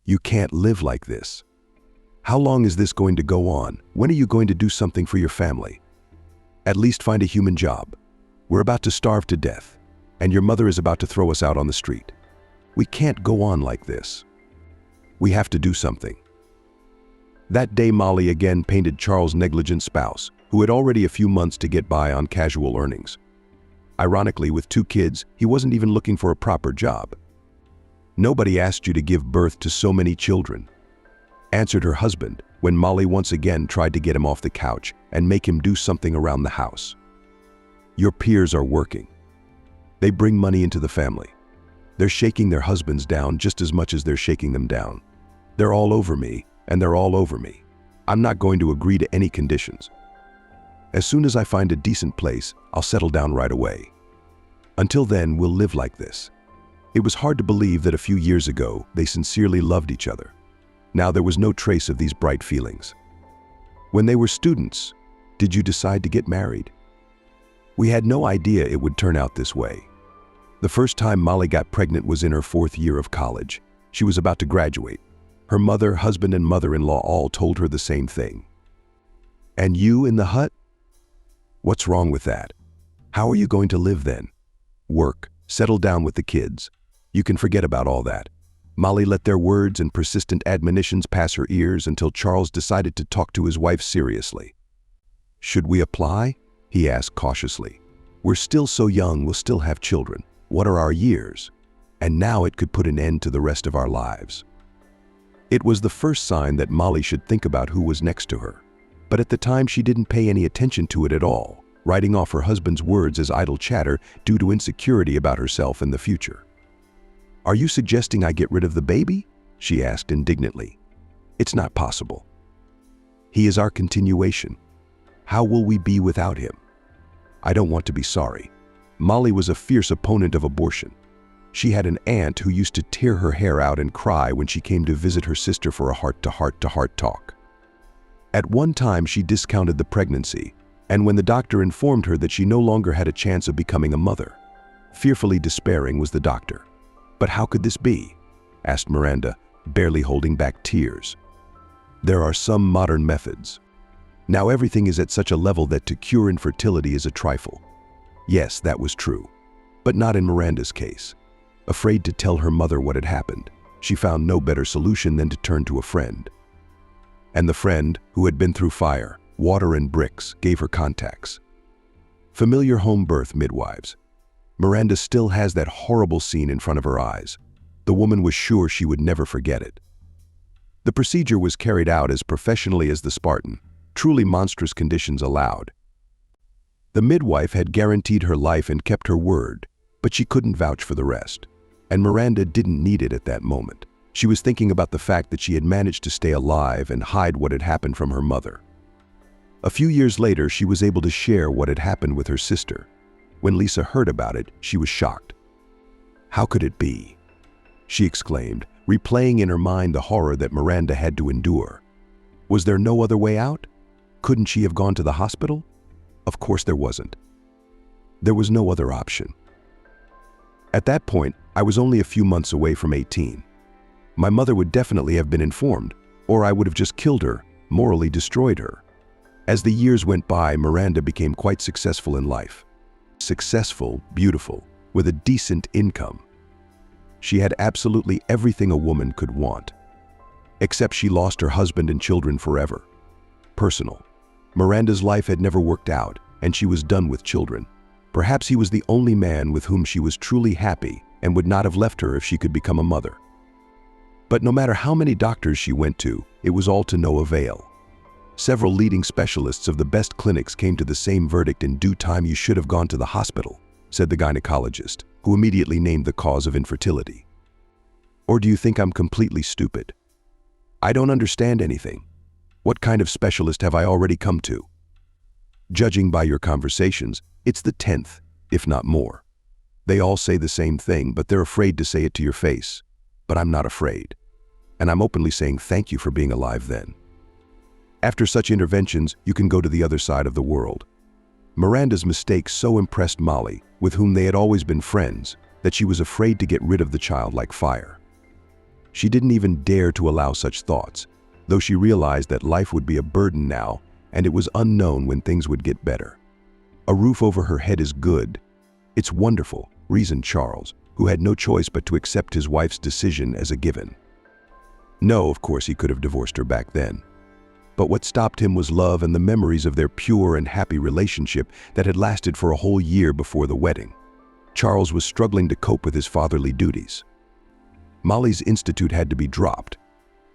You can't live like this. How long is this going to go on? When are you going to do something for your family? At least find a human job. We're about to starve to death, and your mother is about to throw us out on the street. We can't go on like this. We have to do something. That day, Molly again painted Charles' negligent spouse, who had already a few months to get by on casual earnings. Ironically, with 2 kids, he wasn't even looking for a proper job. "Nobody asked you to give birth to so many children," answered her husband when Molly once again tried to get him off the couch and make him do something around the house. "Your peers are working. They bring money into the family. They're shaking their husbands down just as much as they're shaking them down. They're all over me, and they're all over me. I'm not going to agree to any conditions. As soon as I find a decent place, I'll settle down right away. Until then, we'll live like this." It was hard to believe that a few years ago, they sincerely loved each other. Now there was no trace of these bright feelings. "When they were students, did you decide to get married?" "We had no idea it would turn out this way. The first time Molly got pregnant was in her 4th year of college. She was about to graduate. Her mother, husband, and mother-in-law all told her the same thing. And you in the hut? What's wrong with that? How are you going to live then? Work, settle down with the kids. You can forget about all that." Molly let their words and persistent admonitions pass her ears until Charles decided to talk to his wife seriously. "Should we apply?" he asked cautiously. "We're still so young, we'll still have children. What are our years? And now it could put an end to the rest of our lives." It was the first sign that Molly should think about who was next to her. But at the time she didn't pay any attention to it at all, writing off her husband's words as idle chatter due to insecurity about herself and the future. "Are you suggesting I get rid of the baby?" she asked indignantly. "It's not possible. He is our continuation. How will we be without him? I don't want to be sorry." Molly was a fierce opponent of abortion. She had an aunt who used to tear her hair out and cry when she came to visit her sister for a heart-to-heart talk. At one time, she discounted the pregnancy, and when the doctor informed her that she no longer had a chance of becoming a mother, fearfully despairing was the doctor. "But how could this be?" asked Miranda, barely holding back tears. "There are some modern methods. Now everything is at such a level that to cure infertility is a trifle." Yes, that was true, but not in Miranda's case. Afraid to tell her mother what had happened, she found no better solution than to turn to a friend. And the friend, who had been through fire, water, and bricks, gave her contacts. Familiar home birth midwives. Miranda still has that horrible scene in front of her eyes. The woman was sure she would never forget it. The procedure was carried out as professionally as the Spartan, truly monstrous conditions allowed. The midwife had guaranteed her life and kept her word, but she couldn't vouch for the rest. And Miranda didn't need it at that moment. She was thinking about the fact that she had managed to stay alive and hide what had happened from her mother. A few years later, she was able to share what had happened with her sister. When Lisa heard about it, she was shocked. "How could it be?" she exclaimed, replaying in her mind the horror that Miranda had to endure. Was there no other way out? Couldn't she have gone to the hospital? Of course there wasn't. There was no other option. At that point, I was only a few months away from 18. My mother would definitely have been informed, or I would have just killed her, morally destroyed her. As the years went by, Miranda became quite successful in life. Successful, beautiful, with a decent income. She had absolutely everything a woman could want. Except she lost her husband and children forever. Personal. Miranda's life had never worked out, and she was done with children. Perhaps he was the only man with whom she was truly happy and would not have left her if she could become a mother. But no matter how many doctors she went to, it was all to no avail. Several leading specialists of the best clinics came to the same verdict: in due time you should have gone to the hospital, said the gynecologist, who immediately named the cause of infertility. Or do you think I'm completely stupid? I don't understand anything. What kind of specialist have I already come to? Judging by your conversations, it's the 10th, if not more. They all say the same thing, but they're afraid to say it to your face. But I'm not afraid. And I'm openly saying thank you for being alive then. After such interventions, you can go to the other side of the world. Miranda's mistake so impressed Molly, with whom they had always been friends, that she was afraid to get rid of the child like fire. She didn't even dare to allow such thoughts, though she realized that life would be a burden now, and it was unknown when things would get better. A roof over her head is good. It's wonderful, reasoned Charles, who had no choice but to accept his wife's decision as a given. No, of course he could have divorced her back then. But what stopped him was love and the memories of their pure and happy relationship that had lasted for a whole year before the wedding. Charles was struggling to cope with his fatherly duties. Molly's institute had to be dropped.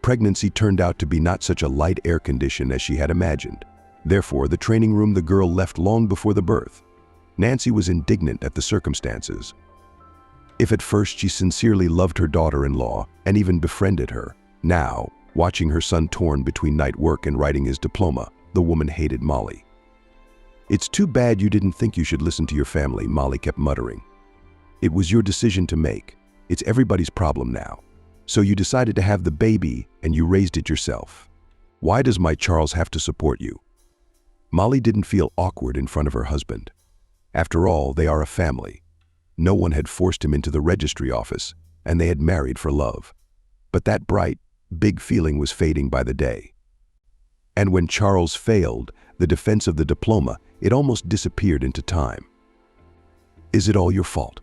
Pregnancy turned out to be not such a light air condition as she had imagined. Therefore, the training room the girl left long before the birth. Nancy was indignant at the circumstances. If at first she sincerely loved her daughter-in-law and even befriended her, now, watching her son torn between night work and writing his diploma, the woman hated Molly. "It's too bad you didn't think you should listen to your family," Molly kept muttering. "It was your decision to make. It's everybody's problem now. So you decided to have the baby and you raised it yourself. Why does my Charles have to support you?" Molly didn't feel awkward in front of her husband. After all, they are a family. No one had forced him into the registry office, and they had married for love. But that bright, big feeling was fading by the day. And when Charles failed the defense of the diploma, it almost disappeared into time. "Is it all your fault?"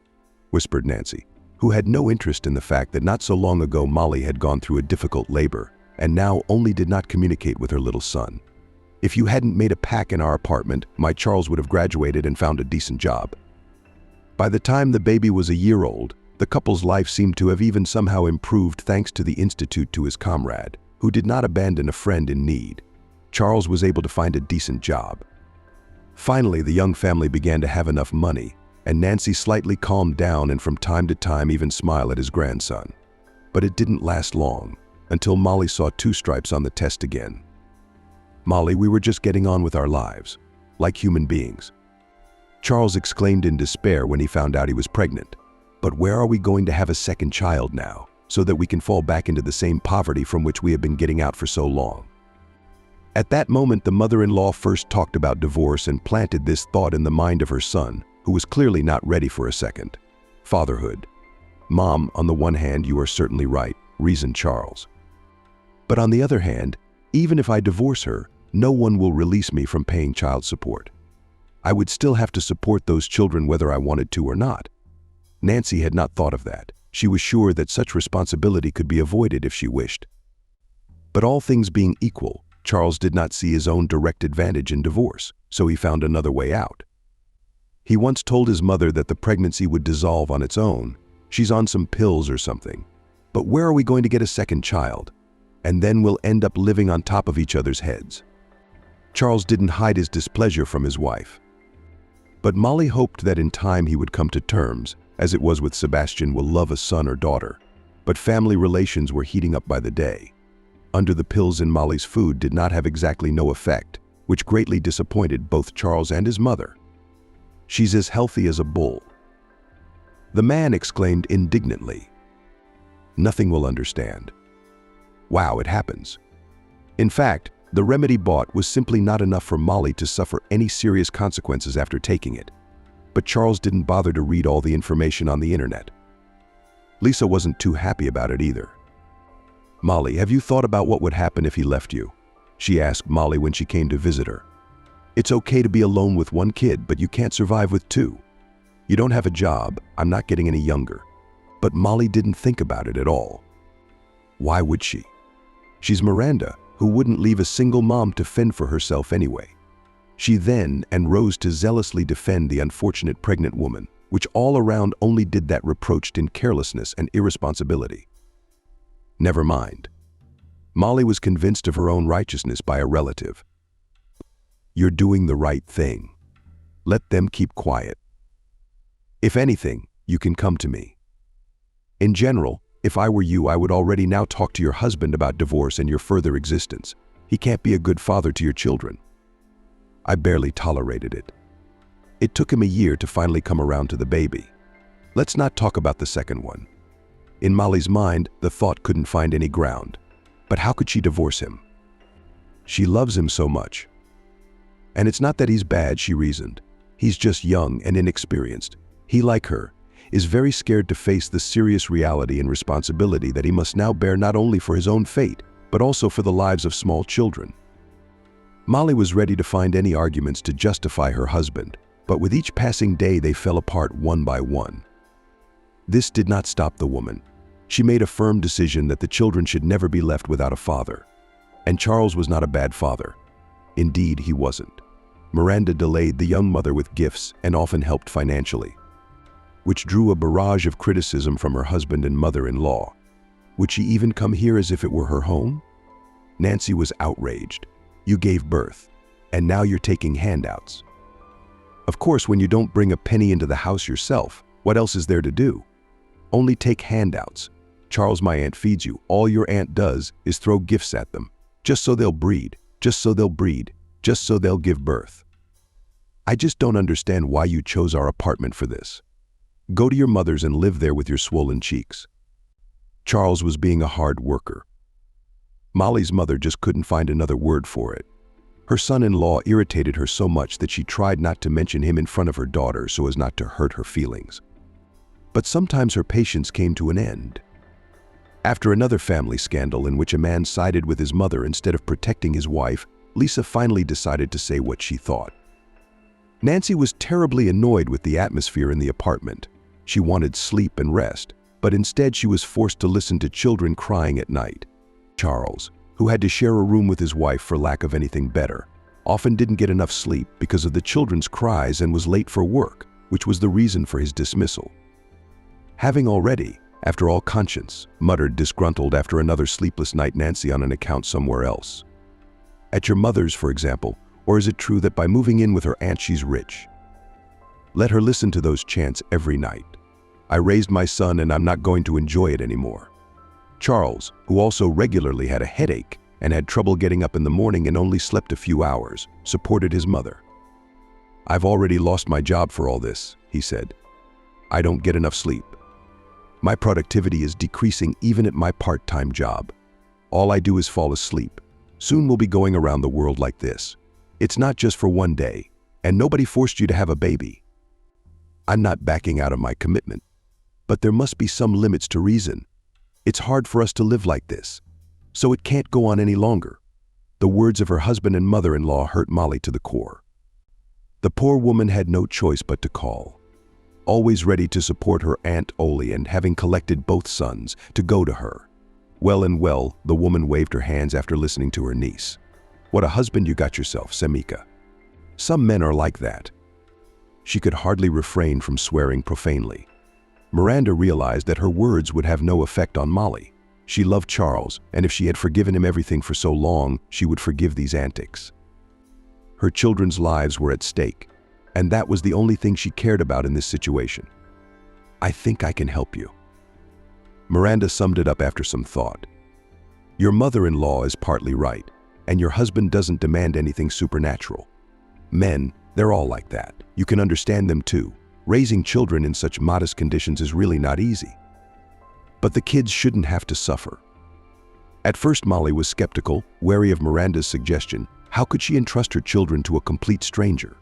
whispered Nancy, who had no interest in the fact that not so long ago Molly had gone through a difficult labor and now only did not communicate with her little son. "If you hadn't made a pack in our apartment, my Charles would have graduated and found a decent job." By the time the baby was a year old, the couple's life seemed to have even somehow improved thanks to the institute to his comrade, who did not abandon a friend in need. Charles was able to find a decent job. Finally, the young family began to have enough money, and Nancy slightly calmed down and from time to time even smiled at his grandson. But it didn't last long, until Molly saw 2 stripes on the test again. "Molly, we were just getting on with our lives, like human beings." Charles exclaimed in despair when he found out he was pregnant. "But where are we going to have a second child now, so that we can fall back into the same poverty from which we have been getting out for so long?" At that moment, the mother-in-law first talked about divorce and planted this thought in the mind of her son, who was clearly not ready for a second. Fatherhood. "Mom, on the one hand, you are certainly right," reasoned Charles. "But on the other hand, even if I divorce her, no one will release me from paying child support. I would still have to support those children whether I wanted to or not." Nancy had not thought of that. She was sure that such responsibility could be avoided if she wished. But all things being equal, Charles did not see his own direct advantage in divorce, so he found another way out. He once told his mother that the pregnancy would dissolve on its own. "She's on some pills or something. But where are we going to get a second child? And then we'll end up living on top of each other's heads." Charles didn't hide his displeasure from his wife. But Molly hoped that in time he would come to terms, as it was with Sebastian, will love a son or daughter. But family relations were heating up by the day. Under the pills in Molly's food did not have exactly no effect, which greatly disappointed both Charles and his mother. "She's as healthy as a bull." The man exclaimed indignantly. "Nothing will understand." Wow, it happens. In fact, the remedy bought was simply not enough for Molly to suffer any serious consequences after taking it. But Charles didn't bother to read all the information on the internet. Lisa wasn't too happy about it either. "Molly, have you thought about what would happen if he left you?" she asked Molly when she came to visit her. "It's okay to be alone with 1 kid, but you can't survive with 2. You don't have a job, I'm not getting any younger." But Molly didn't think about it at all. Why would she? She's Miranda, who wouldn't leave a single mom to fend for herself anyway. She then rose to zealously defend the unfortunate pregnant woman, which all around only did that reproached in carelessness and irresponsibility. Never mind. Molly was convinced of her own righteousness by a relative. "You're doing the right thing. Let them keep quiet. If anything, you can come to me. In general, if I were you, I would already now talk to your husband about divorce and your further existence. He can't be a good father to your children." I barely tolerated it. It took him a year to finally come around to the baby. Let's not talk about the second one. In Molly's mind, the thought couldn't find any ground. But how could she divorce him? She loves him so much. And it's not that he's bad, she reasoned. He's just young and inexperienced. He, like her, is very scared to face the serious reality and responsibility that he must now bear not only for his own fate, but also for the lives of small children. Molly was ready to find any arguments to justify her husband, but with each passing day they fell apart one by one. This did not stop the woman. She made a firm decision that the children should never be left without a father. And Charles was not a bad father. Indeed, he wasn't. Miranda delayed the young mother with gifts and often helped financially, which drew a barrage of criticism from her husband and mother-in-law. Would she even come here as if it were her home? Nancy was outraged. You gave birth, and now you're taking handouts. Of course, when you don't bring a penny into the house yourself, what else is there to do? Only take handouts. Charles, my aunt feeds you. All your aunt does is throw gifts at them, just so they'll breed, just so they'll breed, just so they'll give birth. I just don't understand why you chose our apartment for this. Go to your mother's and live there with your swollen cheeks. Charles was being a hard worker. Molly's mother just couldn't find another word for it. Her son-in-law irritated her so much that she tried not to mention him in front of her daughter so as not to hurt her feelings. But sometimes her patience came to an end. After another family scandal in which a man sided with his mother instead of protecting his wife, Lisa finally decided to say what she thought. Nancy was terribly annoyed with the atmosphere in the apartment. She wanted sleep and rest, but instead she was forced to listen to children crying at night. Charles, who had to share a room with his wife for lack of anything better, often didn't get enough sleep because of the children's cries and was late for work, which was the reason for his dismissal. Having already, after all conscience, muttered disgruntled after another sleepless night, Nancy on an account somewhere else. At your mother's, for example, or is it true that by moving in with her aunt she's rich? Let her listen to those chants every night. I raised my son and I'm not going to enjoy it anymore. Charles, who also regularly had a headache and had trouble getting up in the morning and only slept a few hours, supported his mother. I've already lost my job for all this, he said. I don't get enough sleep. My productivity is decreasing even at my part-time job. All I do is fall asleep. Soon we'll be going around the world like this. It's not just for one day, and nobody forced you to have a baby. I'm not backing out of my commitment, but there must be some limits to reason. It's hard for us to live like this, so it can't go on any longer. The words of her husband and mother-in-law hurt Molly to the core. The poor woman had no choice but to call. Always ready to support her Aunt Oli and having collected both sons to go to her. Well and well, the woman waved her hands after listening to her niece. What a husband you got yourself, Semika. Some men are like that. She could hardly refrain from swearing profanely. Miranda realized that her words would have no effect on Molly. She loved Charles, and if she had forgiven him everything for so long, she would forgive these antics. Her children's lives were at stake, and that was the only thing she cared about in this situation. I think I can help you. Miranda summed it up after some thought. Your mother-in-law is partly right, and your husband doesn't demand anything supernatural. Men, they're all like that. You can understand them too. Raising children in such modest conditions is really not easy. But the kids shouldn't have to suffer. At first, Molly was skeptical, wary of Miranda's suggestion. How could she entrust her children to a complete stranger?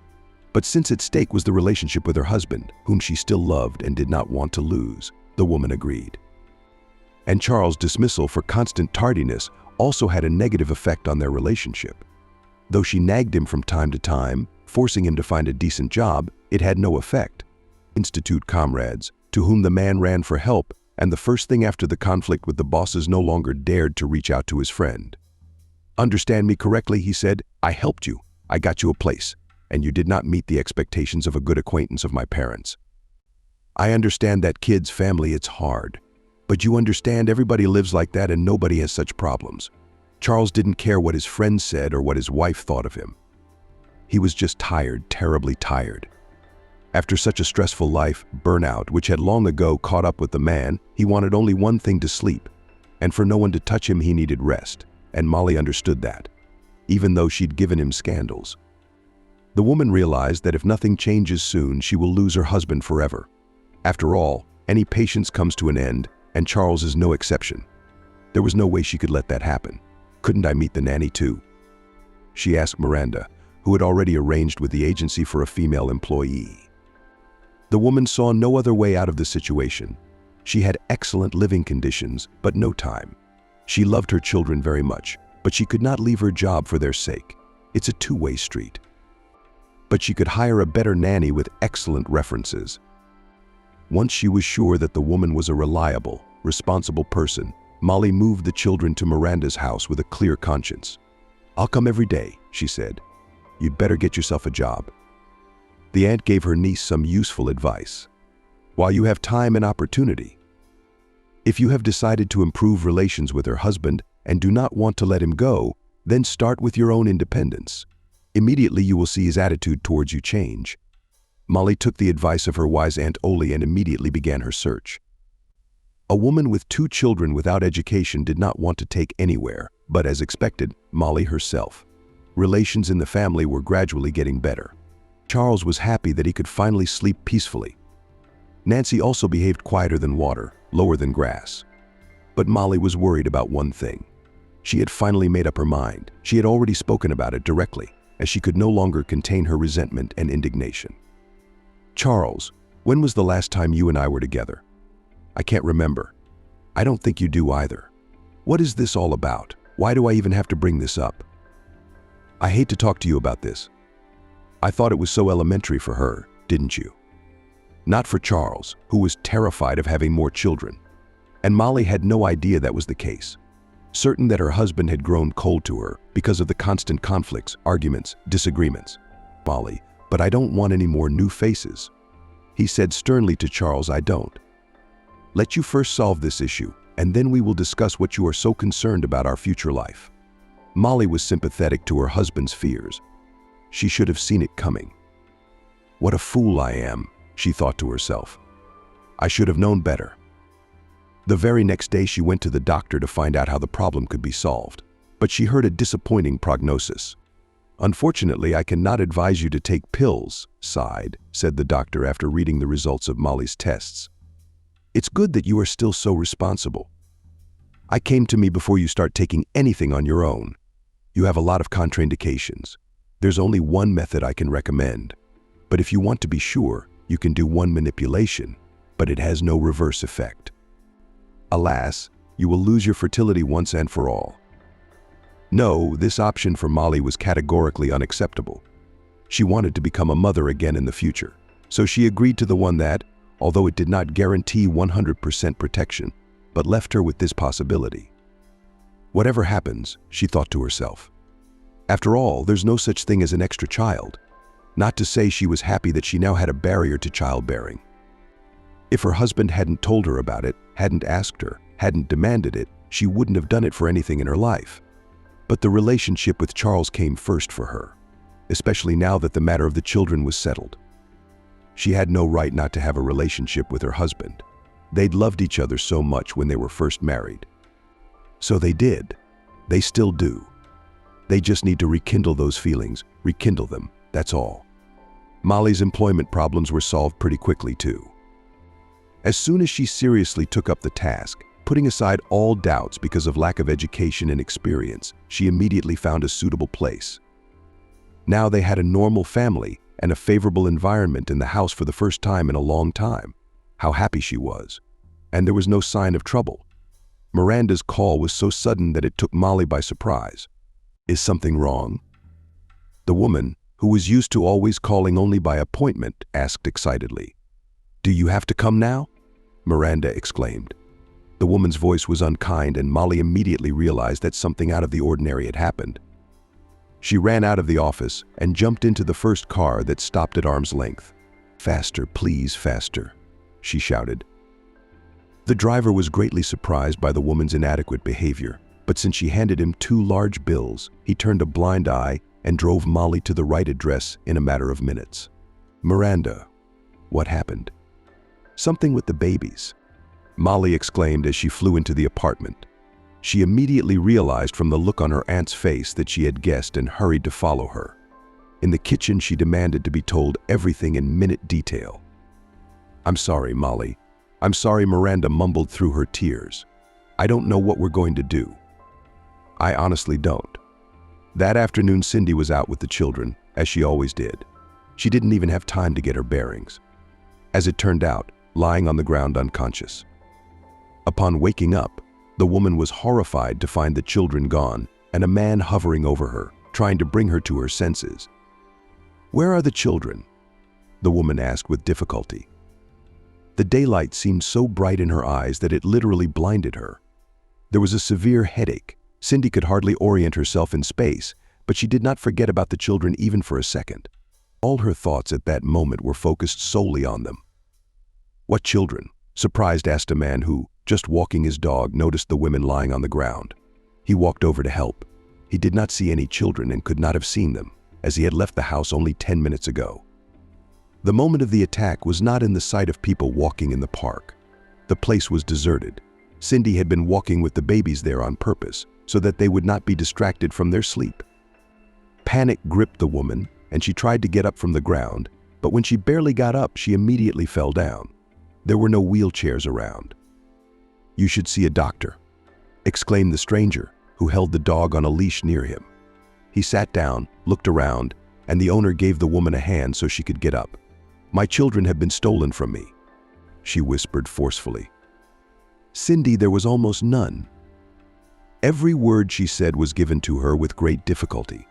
But since at stake was the relationship with her husband, whom she still loved and did not want to lose, the woman agreed. And Charles' dismissal for constant tardiness also had a negative effect on their relationship. Though she nagged him from time to time, forcing him to find a decent job, it had no effect. Institute comrades, to whom the man ran for help, and the first thing after the conflict with the bosses no longer dared to reach out to his friend. Understand me correctly, he said. I helped you. I got you a place, and you did not meet the expectations of a good acquaintance of my parents. I understand that kid's family, it's hard. But you understand everybody lives like that and nobody has such problems. Charles didn't care what his friends said or what his wife thought of him. He was just tired, terribly tired. After such a stressful life, burnout, which had long ago caught up with the man, he wanted only one thing: to sleep. And for no one to touch him, he needed rest. And Molly understood that, even though she'd given him scandals. The woman realized that if nothing changes soon, she will lose her husband forever. After all, any patience comes to an end, and Charles is no exception. There was no way she could let that happen. Couldn't I meet the nanny too? She asked Miranda, who had already arranged with the agency for a female employee. The woman saw no other way out of the situation. She had excellent living conditions, but no time. She loved her children very much, but she could not leave her job for their sake. It's a two-way street. But she could hire a better nanny with excellent references. Once she was sure that the woman was a reliable, responsible person, Molly moved the children to Miranda's house with a clear conscience. "I'll come every day," she said. "You'd better get yourself a job." The aunt gave her niece some useful advice. While you have time and opportunity, if you have decided to improve relations with her husband and do not want to let him go, then start with your own independence. Immediately you will see his attitude towards you change. Molly took the advice of her wise Aunt Oli and immediately began her search. A woman with 2 children without education did not want to take anywhere, but as expected, Molly herself. Relations in the family were gradually getting better. Charles was happy that he could finally sleep peacefully. Nancy also behaved quieter than water, lower than grass. But Molly was worried about one thing. She had finally made up her mind. She had already spoken about it directly, as she could no longer contain her resentment and indignation. "Charles, when was the last time you and I were together?" "I can't remember." "I don't think you do either. What is this all about? Why do I even have to bring this up?" "I hate to talk to you about this. I thought it was so elementary for her, didn't you?" Not for Charles, who was terrified of having more children. And Molly had no idea that was the case. Certain that her husband had grown cold to her because of the constant conflicts, arguments, disagreements. "Molly, but I don't want any more new faces." He said sternly to Charles, "I don't. Let you first solve this issue, and then we will discuss what you are so concerned about our future life." Molly was sympathetic to her husband's fears. She should have seen it coming. "What a fool I am," she thought to herself. "I should have known better." The very next day she went to the doctor to find out how the problem could be solved, but she heard a disappointing prognosis. "Unfortunately, I cannot advise you to take pills," said the doctor after reading the results of Molly's tests. "It's good that you are still so responsible. I came to me before you start taking anything on your own. You have a lot of contraindications. There's only one method I can recommend. But if you want to be sure, you can do one manipulation, but it has no reverse effect. Alas, you will lose your fertility once and for all." No, this option for Molly was categorically unacceptable. She wanted to become a mother again in the future, so she agreed to the one that, although it did not guarantee 100% protection, but left her with this possibility. Whatever happens, she thought to herself. After all, there's no such thing as an extra child. Not to say she was happy that she now had a barrier to childbearing. If her husband hadn't told her about it, hadn't asked her, hadn't demanded it, she wouldn't have done it for anything in her life. But the relationship with Charles came first for her, especially now that the matter of the children was settled. She had no right not to have a relationship with her husband. They'd loved each other so much when they were first married. So they did. They still do. They just need to rekindle those feelings, rekindle them, that's all. Molly's employment problems were solved pretty quickly too. As soon as she seriously took up the task, putting aside all doubts because of lack of education and experience, she immediately found a suitable place. Now they had a normal family and a favorable environment in the house for the first time in a long time. How happy she was. And there was no sign of trouble. Miranda's call was so sudden that it took Molly by surprise. "Is something wrong?" The woman, who was used to always calling only by appointment, asked excitedly. "Do you have to come now?" Miranda exclaimed. The woman's voice was unkind, and Molly immediately realized that something out of the ordinary had happened. She ran out of the office and jumped into the first car that stopped at arm's length. "Faster, please, faster," she shouted. The driver was greatly surprised by the woman's inadequate behavior, but since she handed him 2 large bills, he turned a blind eye and drove Molly to the right address in a matter of minutes. "Miranda, what happened?" "Something with the babies," Molly exclaimed as she flew into the apartment. She immediately realized from the look on her aunt's face that she had guessed and hurried to follow her. In the kitchen, she demanded to be told everything in minute detail. "I'm sorry, Molly. I'm sorry," Miranda mumbled through her tears. "I don't know what we're going to do. I honestly don't." That afternoon, Cindy was out with the children, as she always did. She didn't even have time to get her bearings. As it turned out, lying on the ground unconscious. Upon waking up, the woman was horrified to find the children gone and a man hovering over her, trying to bring her to her senses. "Where are the children?" the woman asked with difficulty. The daylight seemed so bright in her eyes that it literally blinded her. There was a severe headache. Cindy could hardly orient herself in space, but she did not forget about the children even for a second. All her thoughts at that moment were focused solely on them. "What children?" surprised asked a man who, just walking his dog, noticed the women lying on the ground. He walked over to help. He did not see any children and could not have seen them, as he had left the house only 10 minutes ago. The moment of the attack was not in the sight of people walking in the park. The place was deserted. Cindy had been walking with the babies there on purpose, so that they would not be distracted from their sleep. Panic gripped the woman, and she tried to get up from the ground, but when she barely got up, she immediately fell down. There were no wheelchairs around. "You should see a doctor," exclaimed the stranger, who held the dog on a leash near him. He sat down, looked around, and the owner gave the woman a hand so she could get up. "My children have been stolen from me," she whispered forcefully. Cindy, there was almost none. Every word she said was given to her with great difficulty.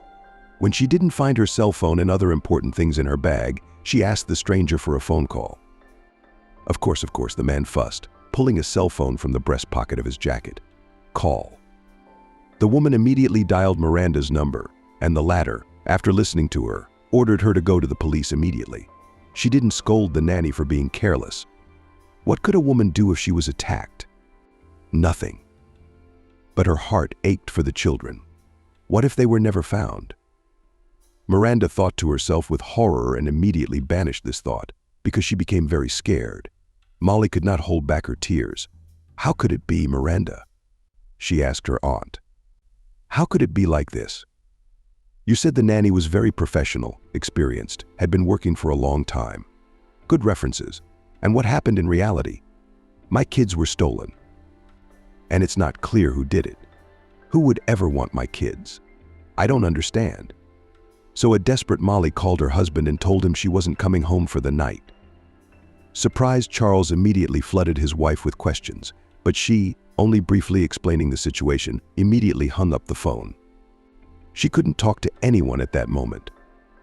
When she didn't find her cell phone and other important things in her bag, she asked the stranger for a phone call. Of course, the man fussed, pulling a cell phone from the breast pocket of his jacket. "Call." The woman immediately dialed Miranda's number, and the latter, after listening to her, ordered her to go to the police immediately. She didn't scold the nanny for being careless. What could a woman do if she was attacked? Nothing. But her heart ached for the children. What if they were never found? Miranda thought to herself with horror and immediately banished this thought, because she became very scared. Molly could not hold back her tears. "How could it be, Miranda?" she asked her aunt. "How could it be like this? You said the nanny was very professional, experienced, had been working for a long time. Good references. And what happened in reality? My kids were stolen. And it's not clear who did it. Who would ever want my kids? I don't understand." So a desperate Molly called her husband and told him she wasn't coming home for the night. Surprised, Charles immediately flooded his wife with questions, but she, only briefly explaining the situation, immediately hung up the phone. She couldn't talk to anyone at that moment.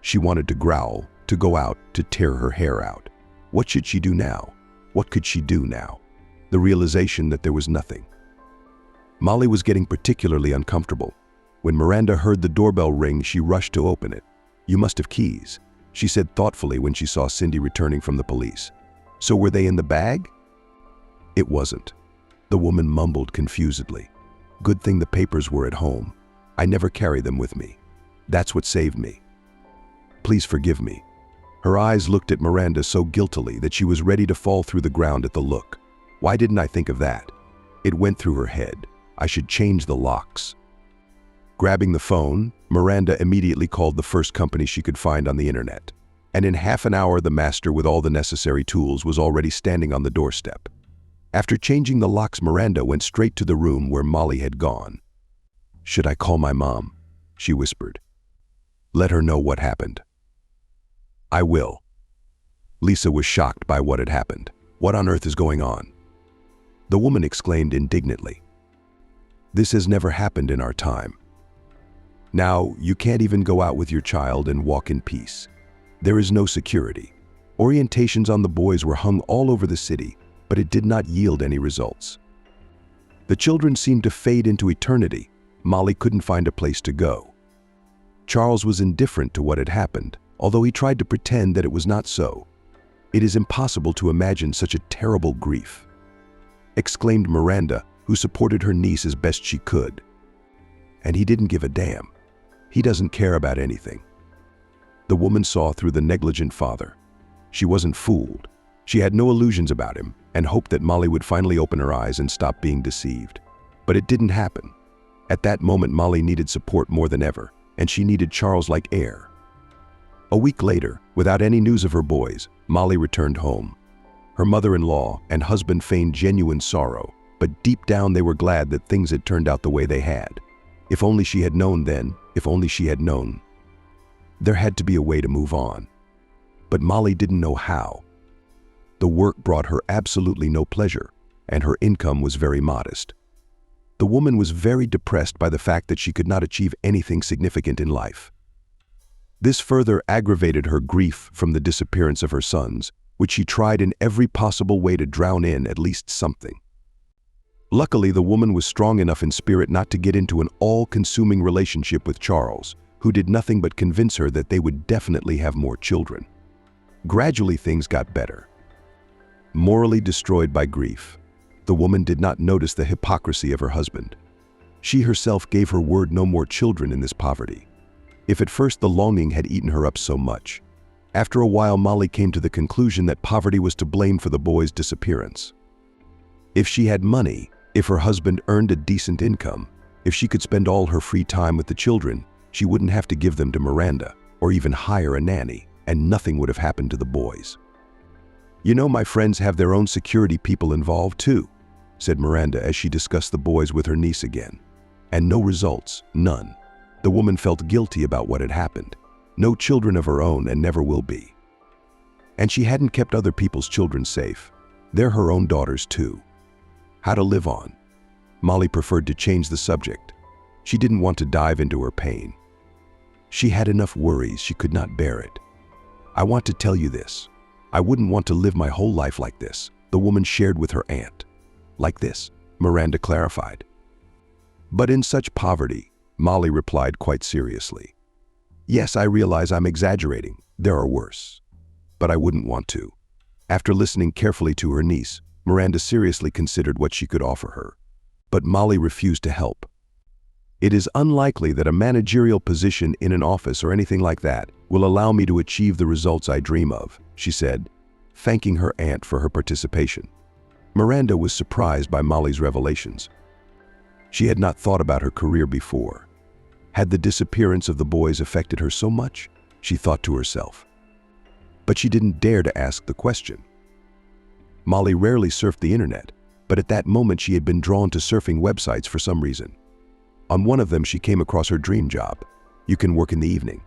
She wanted to growl, to go out, to tear her hair out. What should she do now? What could she do now? The realization that there was nothing. Molly was getting particularly uncomfortable. When Miranda heard the doorbell ring, she rushed to open it. "You must have keys," she said thoughtfully when she saw Cindy returning from the police. "So were they in the bag?" "It wasn't," the woman mumbled confusedly. "Good thing the papers were at home. I never carry them with me. That's what saved me. Please forgive me." Her eyes looked at Miranda so guiltily that she was ready to fall through the ground at the look. Why didn't I think of that? It went through her head. I should change the locks. Grabbing the phone, Miranda immediately called the first company she could find on the internet. And in half an hour, the master with all the necessary tools was already standing on the doorstep. After changing the locks, Miranda went straight to the room where Molly had gone. "Should I call my mom?" she whispered. "Let her know what happened." "I will." Lisa was shocked by what had happened. "What on earth is going on?" The woman exclaimed indignantly. "This has never happened in our time. Now, you can't even go out with your child and walk in peace. There is no security. Orientations on the boys were hung all over the city, but it did not yield any results. The children seemed to fade into eternity. Molly couldn't find a place to go. Charles was indifferent to what had happened, although he tried to pretend that it was not so. It is impossible to imagine such a terrible grief," exclaimed Miranda, who supported her niece as best she could. "And he didn't give a damn. He doesn't care about anything." The woman saw through the negligent father. She wasn't fooled. She had no illusions about him and hoped that Molly would finally open her eyes and stop being deceived. But it didn't happen. At that moment, Molly needed support more than ever, and she needed Charles like air. A week later, without any news of her boys, Molly returned home. Her mother-in-law and husband feigned genuine sorrow, but deep down they were glad that things had turned out the way they had. If only she had known then, if only she had known. There had to be a way to move on. But Molly didn't know how. The work brought her absolutely no pleasure, and her income was very modest. The woman was very depressed by the fact that she could not achieve anything significant in life. This further aggravated her grief from the disappearance of her sons, which she tried in every possible way to drown in at least something. Luckily, the woman was strong enough in spirit not to get into an all-consuming relationship with Charles, who did nothing but convince her that they would definitely have more children. Gradually, things got better. Morally destroyed by grief, the woman did not notice the hypocrisy of her husband. She herself gave her word no more children in this poverty. If at first the longing had eaten her up so much, after a while Molly came to the conclusion that poverty was to blame for the boy's disappearance. If she had money, if her husband earned a decent income, if she could spend all her free time with the children, she wouldn't have to give them to Miranda or even hire a nanny, and nothing would have happened to the boys. "You know, my friends have their own security people involved too," said Miranda as she discussed the boys with her niece again. And no results, none. The woman felt guilty about what had happened. No children of her own and never will be. And she hadn't kept other people's children safe. They're her own daughters too. How to live on? Molly preferred to change the subject. She didn't want to dive into her pain. She had enough worries, she could not bear it. "I want to tell you this. I wouldn't want to live my whole life like this," the woman shared with her aunt. "Like this," Miranda clarified. "But in such poverty," Molly replied quite seriously. "Yes, I realize I'm exaggerating. There are worse. But I wouldn't want to." After listening carefully to her niece, Miranda seriously considered what she could offer her. But Molly refused to help. "It is unlikely that a managerial position in an office or anything like that will allow me to achieve the results I dream of," she said, thanking her aunt for her participation. Miranda was surprised by Molly's revelations. She had not thought about her career before. Had the disappearance of the boys affected her so much? She thought to herself. But she didn't dare to ask the question. Molly rarely surfed the internet, but at that moment she had been drawn to surfing websites for some reason. On one of them she came across her dream job. "You can work in the evening.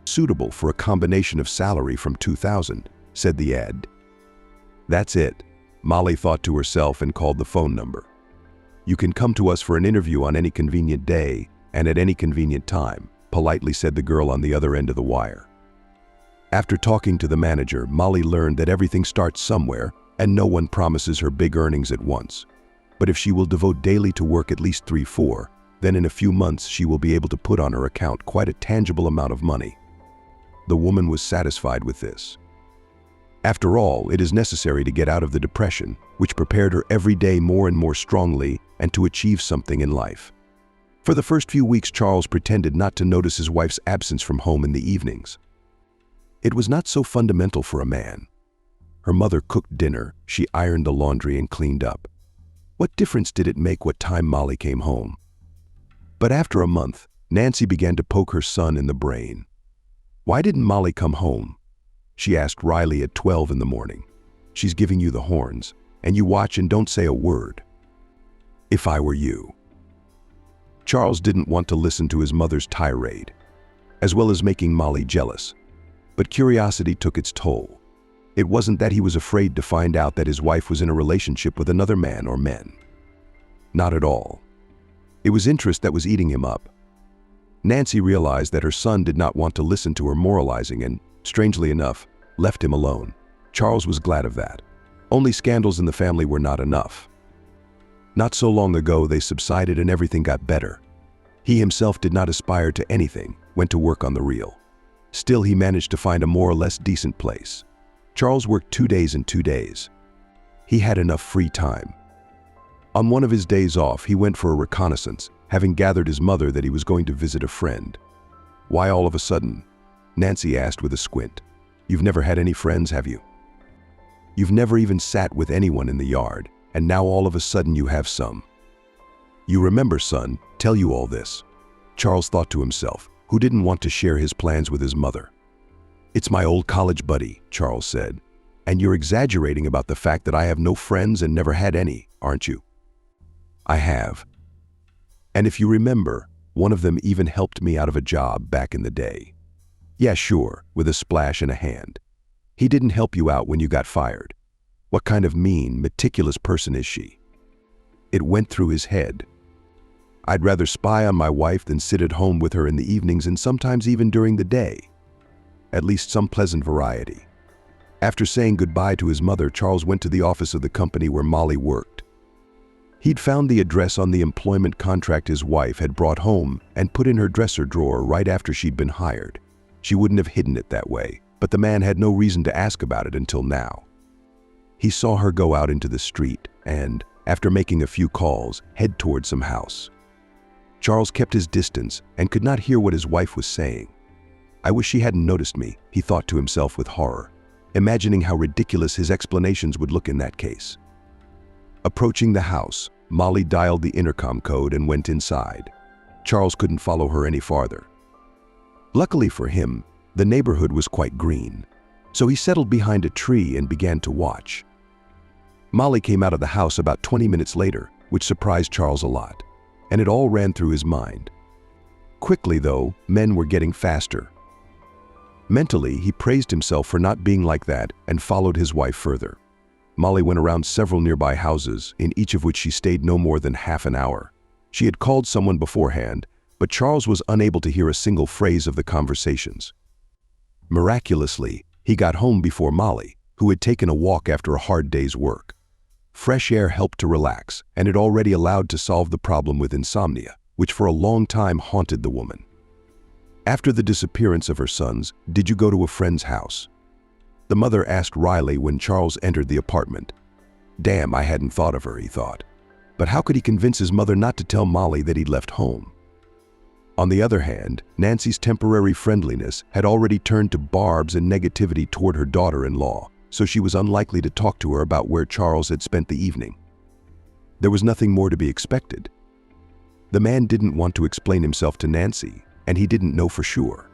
Suitable for a combination of salary from 2,000, said the ad. "That's it," Molly thought to herself and called the phone number. "You can come to us for an interview on any convenient day and at any convenient time," politely said the girl on the other end of the wire. After talking to the manager, Molly learned that everything starts somewhere and no one promises her big earnings at once. But if she will devote daily to work at least 3-4, then in a few months she will be able to put on her account quite a tangible amount of money. The woman was satisfied with this. After all, it is necessary to get out of the depression, which prepared her every day more and more strongly and to achieve something in life. For the first few weeks, Charles pretended not to notice his wife's absence from home in the evenings. It was not so fundamental for a man. Her mother cooked dinner, she ironed the laundry and cleaned up. What difference did it make what time Molly came home? But after a month, Nancy began to poke her son in the brain. "Why didn't Molly come home?" she asked Riley at 12 in the morning. "She's giving you the horns, and you watch and don't say a word." "If I were you." Charles didn't want to listen to his mother's tirade, as well as making Molly jealous. But curiosity took its toll. It wasn't that he was afraid to find out that his wife was in a relationship with another man or men. Not at all. It was interest that was eating him up. Nancy realized that her son did not want to listen to her moralizing and, strangely enough, left him alone. Charles was glad of that. Only scandals in the family were not enough. Not so long ago they subsided and everything got better. He himself did not aspire to anything, went to work on the reel. Still, he managed to find a more or less decent place. Charles worked 2 days and 2 days. He had enough free time. On one of his days off, he went for a reconnaissance, having gathered his mother that he was going to visit a friend. "Why all of a sudden?" Nancy asked with a squint. "You've never had any friends, have you? You've never even sat with anyone in the yard, and now all of a sudden you have some. You remember, son, tell you all this." Charles thought to himself, who didn't want to share his plans with his mother. "It's my old college buddy," Charles said. "And you're exaggerating about the fact that I have no friends and never had any, aren't you?" "I have. And if you remember, one of them even helped me out of a job back in the day." "Yeah, sure," with a splash and a hand. "He didn't help you out when you got fired." What kind of mean, meticulous person is she? It went through his head. I'd rather spy on my wife than sit at home with her in the evenings and sometimes even during the day. At least some pleasant variety. After saying goodbye to his mother, Charles went to the office of the company where Molly worked. He'd found the address on the employment contract his wife had brought home and put in her dresser drawer right after she'd been hired. She wouldn't have hidden it that way, but the man had no reason to ask about it until now. He saw her go out into the street and, after making a few calls, head toward some house. Charles kept his distance and could not hear what his wife was saying. I wish she hadn't noticed me, he thought to himself with horror, imagining how ridiculous his explanations would look in that case. Approaching the house, Molly dialed the intercom code and went inside. Charles couldn't follow her any farther. Luckily for him, the neighborhood was quite green, so he settled behind a tree and began to watch. Molly came out of the house about 20 minutes later, which surprised Charles a lot, and it all ran through his mind. Quickly, though, men were getting faster. Mentally, he praised himself for not being like that and followed his wife further. Molly went around several nearby houses, in each of which she stayed no more than half an hour. She had called someone beforehand, but Charles was unable to hear a single phrase of the conversations. Miraculously, he got home before Molly, who had taken a walk after a hard day's work. Fresh air helped to relax, and it already allowed to solve the problem with insomnia, which for a long time haunted the woman. After the disappearance of her sons, did you go to a friend's house? The mother asked Riley when Charles entered the apartment. Damn, I hadn't thought of her, he thought. But how could he convince his mother not to tell Molly that he'd left home? On the other hand, Nancy's temporary friendliness had already turned to barbs and negativity toward her daughter-in-law, so she was unlikely to talk to her about where Charles had spent the evening. There was nothing more to be expected. The man didn't want to explain himself to Nancy, and he didn't know for sure.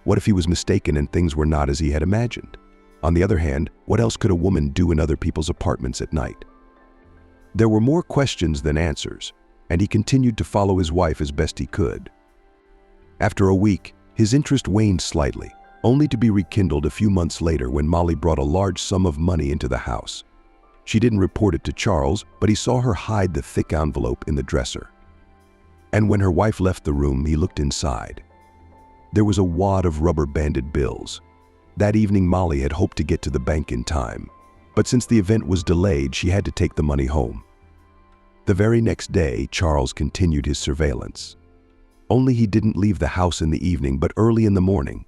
What if he was mistaken and things were not as he had imagined? On the other hand, what else could a woman do in other people's apartments at night? There were more questions than answers, and he continued to follow his wife as best he could. After a week, his interest waned slightly, only to be rekindled a few months later when Molly brought a large sum of money into the house. She didn't report it to Charles, but he saw her hide the thick envelope in the dresser. And when her wife left the room, he looked inside. There was a wad of rubber-banded bills. That evening, Molly had hoped to get to the bank in time, but since the event was delayed, she had to take the money home. The very next day, Charles continued his surveillance. Only he didn't leave the house in the evening, but early in the morning.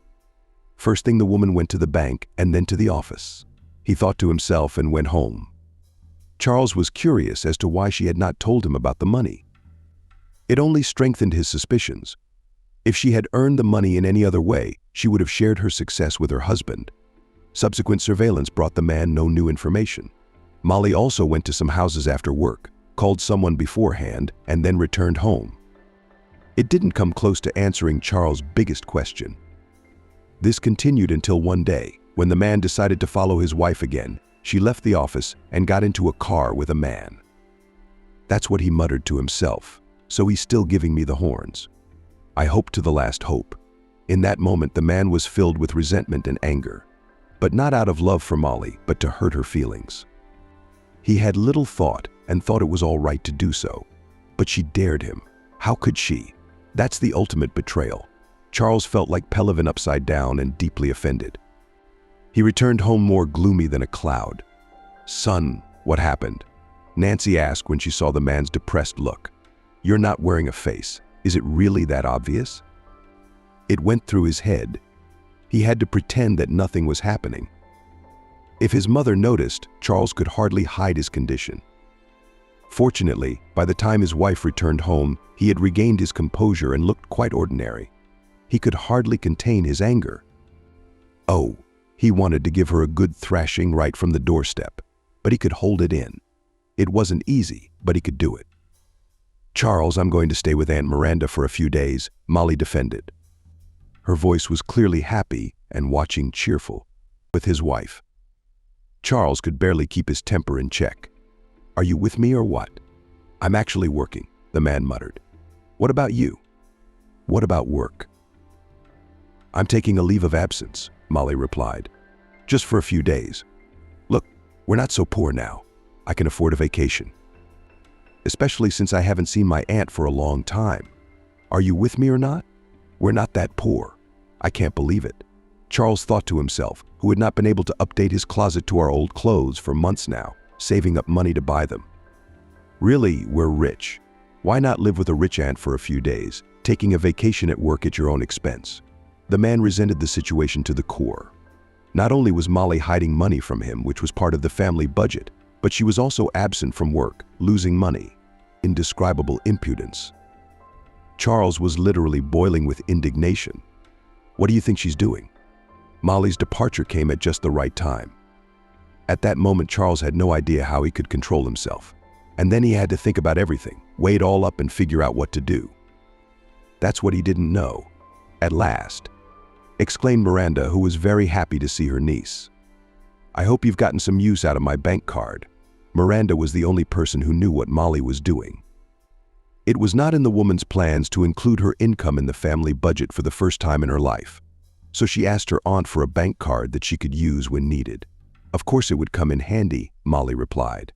First thing, the woman went to the bank and then to the office. He thought to himself and went home. Charles was curious as to why she had not told him about the money. It only strengthened his suspicions. If she had earned the money in any other way, she would have shared her success with her husband. Subsequent surveillance brought the man no new information. Molly also went to some houses after work, called someone beforehand, and then returned home. It didn't come close to answering Charles' biggest question. This continued until one day, when the man decided to follow his wife again. She left the office and got into a car with a man. That's what he muttered to himself. So he's still giving me the horns. I hope to the last hope. In that moment, the man was filled with resentment and anger, but not out of love for Molly, but to hurt her feelings. He had little thought and thought it was all right to do so, but she dared him. How could she? That's the ultimate betrayal. Charles felt like Pelivan upside down and deeply offended. He returned home more gloomy than a cloud. Son, what happened? Nancy asked when she saw the man's depressed look. You're not wearing a face. Is it really that obvious? It went through his head. He had to pretend that nothing was happening. If his mother noticed, Charles could hardly hide his condition. Fortunately, by the time his wife returned home, he had regained his composure and looked quite ordinary. He could hardly contain his anger. Oh, he wanted to give her a good thrashing right from the doorstep, but he could hold it in. It wasn't easy, but he could do it. Charles, I'm going to stay with Aunt Miranda for a few days, Molly defended. Her voice was clearly happy and watching cheerful with his wife. Charles could barely keep his temper in check. Are you with me or what? I'm actually working, the man muttered. What about you? What about work? I'm taking a leave of absence, Molly replied. Just for a few days. Look, We're not so poor now. I can afford a vacation. Especially since I haven't seen my aunt for a long time. Are you with me or not? We're not that poor. I can't believe it. Charles thought to himself, who had not been able to update his closet to our old clothes for months now, saving up money to buy them. Really, we're rich. Why not live with a rich aunt for a few days, taking a vacation at work at your own expense? The man resented the situation to the core. Not only was Molly hiding money from him, which was part of the family budget, but she was also absent from work, losing money. Indescribable impudence. Charles was literally boiling with indignation. What do you think she's doing? Molly's departure came at just the right time. At that moment, Charles had no idea how he could control himself. And then he had to think about everything, weigh it all up and figure out what to do. That's what he didn't know. At last, exclaimed Miranda, who was very happy to see her niece. I hope you've gotten some use out of my bank card. Miranda was the only person who knew what Molly was doing. It was not in the woman's plans to include her income in the family budget for the first time in her life. So she asked her aunt for a bank card that she could use when needed. Of course it would come in handy, Molly replied.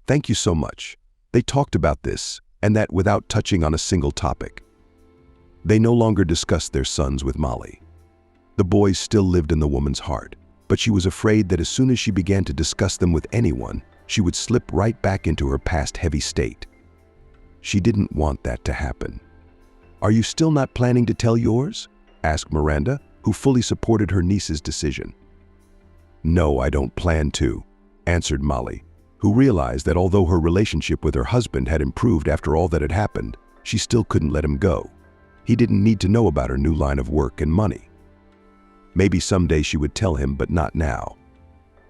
Thank you so much. They talked about this, and that without touching on a single topic. They no longer discussed their sons with Molly. The boys still lived in the woman's heart, but she was afraid that as soon as she began to discuss them with anyone, she would slip right back into her past heavy state. She didn't want that to happen. Are you still not planning to tell yours? Asked Miranda, who fully supported her niece's decision. No, I don't plan to, answered Molly, who realized that although her relationship with her husband had improved after all that had happened, she still couldn't let him go. He didn't need to know about her new line of work and money. Maybe someday she would tell him, but not now.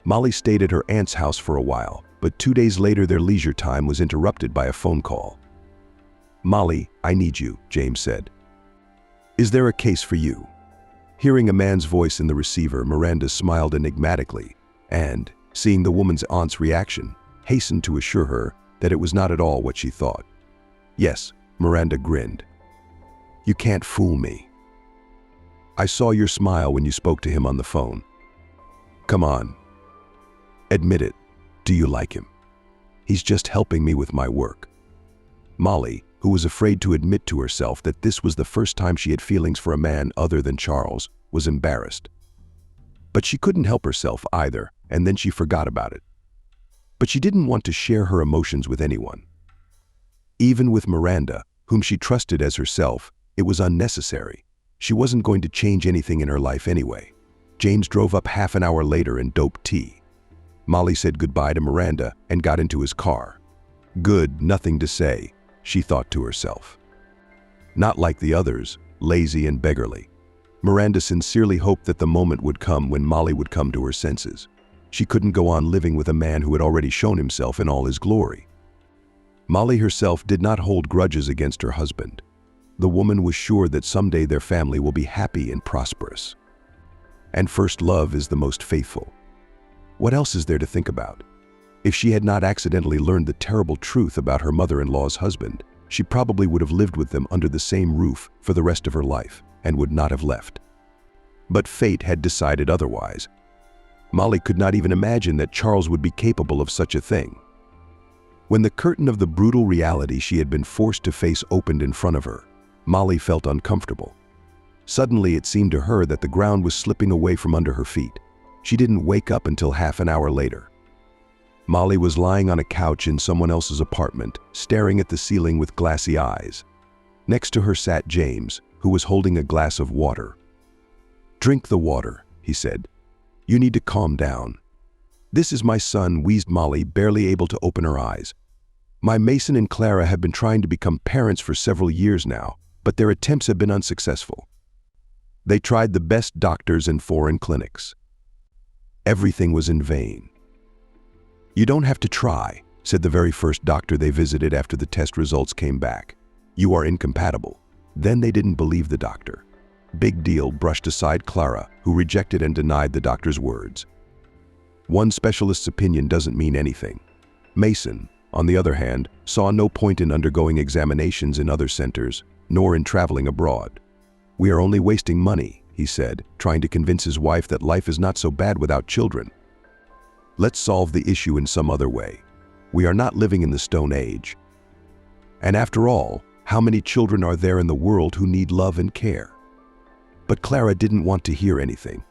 Molly stayed at her aunt's house for a while, but 2 days later their leisure time was interrupted by a phone call. Molly, I need you, James said. Is there a case for you? Hearing a man's voice in the receiver, Miranda smiled enigmatically and, seeing the woman's aunt's reaction, hastened to assure her that it was not at all what she thought. Yes, Miranda grinned. You can't fool me. I saw your smile when you spoke to him on the phone. Come on. Admit it. Do you like him? He's just helping me with my work. Molly, who was afraid to admit to herself that this was the first time she had feelings for a man other than Charles, was embarrassed. But she couldn't help herself either, and then she forgot about it. But she didn't want to share her emotions with anyone. Even with Miranda, whom she trusted as herself, it was unnecessary. She wasn't going to change anything in her life anyway. James drove up half an hour later and doped tea. Molly said goodbye to Miranda and got into his car. Good, nothing to say, she thought to herself. Not like the others, lazy and beggarly. Miranda sincerely hoped that the moment would come when Molly would come to her senses. She couldn't go on living with a man who had already shown himself in all his glory. Molly herself did not hold grudges against her husband. The woman was sure that someday their family will be happy and prosperous. And first love is the most faithful. What else is there to think about? If she had not accidentally learned the terrible truth about her mother-in-law's husband, she probably would have lived with them under the same roof for the rest of her life and would not have left. But fate had decided otherwise. Molly could not even imagine that Charles would be capable of such a thing. When the curtain of the brutal reality she had been forced to face opened in front of her, Molly felt uncomfortable. Suddenly it seemed to her that the ground was slipping away from under her feet. She didn't wake up until half an hour later. Molly was lying on a couch in someone else's apartment, staring at the ceiling with glassy eyes. Next to her sat James, who was holding a glass of water. Drink the water, he said. You need to calm down. This is my son, wheezed Molly, barely able to open her eyes. My Mason and Clara have been trying to become parents for several years now, but their attempts have been unsuccessful. They tried the best doctors and foreign clinics. Everything was in vain. You don't have to try, said the very first doctor they visited after the test results came back. You are incompatible. Then they didn't believe the doctor. Big Deal brushed aside Clara, who rejected and denied the doctor's words. One specialist's opinion doesn't mean anything. Mason, on the other hand, saw no point in undergoing examinations in other centers, nor in traveling abroad. We are only wasting money, he said, trying to convince his wife that life is not so bad without children. Let's solve the issue in some other way. We are not living in the Stone Age. And after all, how many children are there in the world who need love and care? But Clara didn't want to hear anything.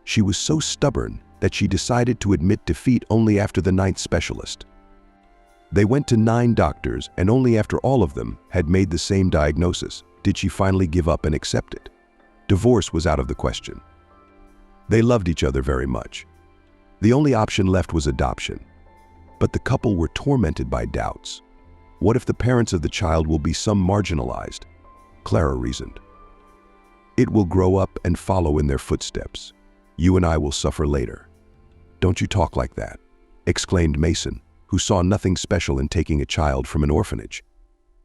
She was so stubborn that she decided to admit defeat only after the 9th specialist. They went to 9 doctors, and only after all of them had made the same diagnosis did she finally give up and accept it. Divorce was out of the question. They loved each other very much. The only option left was adoption. But the couple were tormented by doubts. What if the parents of the child will be some marginalized? Clara reasoned. It will grow up and follow in their footsteps. You and I will suffer later. Don't you talk like that, exclaimed Mason, who saw nothing special in taking a child from an orphanage.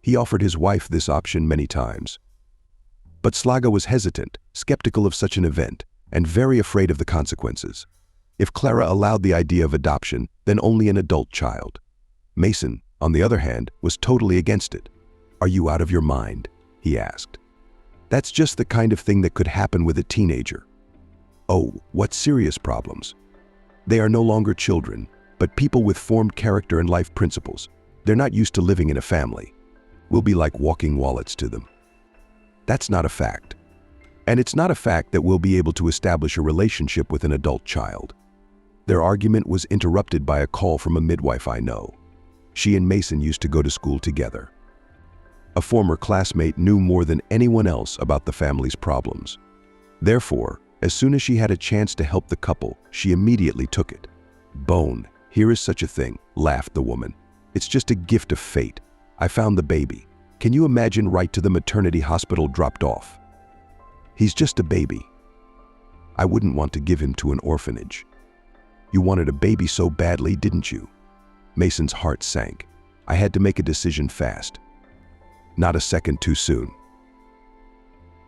He offered his wife this option many times. But Slaga was hesitant, skeptical of such an event, and very afraid of the consequences. If Clara allowed the idea of adoption, then only an adult child. Mason, on the other hand, was totally against it. Are you out of your mind? He asked. That's just the kind of thing that could happen with a teenager. Oh, what serious problems. They are no longer children, but people with formed character and life principles. They're not used to living in a family. We'll be like walking wallets to them. That's not a fact. And it's not a fact that we'll be able to establish a relationship with an adult child. Their argument was interrupted by a call from a midwife I know. She and Mason used to go to school together. A former classmate knew more than anyone else about the family's problems. Therefore, as soon as she had a chance to help the couple, she immediately took it. Bone, here is such a thing, laughed the woman. It's just a gift of fate. I found the baby. Can you imagine right to the maternity hospital dropped off? He's just a baby. I wouldn't want to give him to an orphanage. You wanted a baby so badly, didn't you? Mason's heart sank. I had to make a decision fast. Not a second too soon.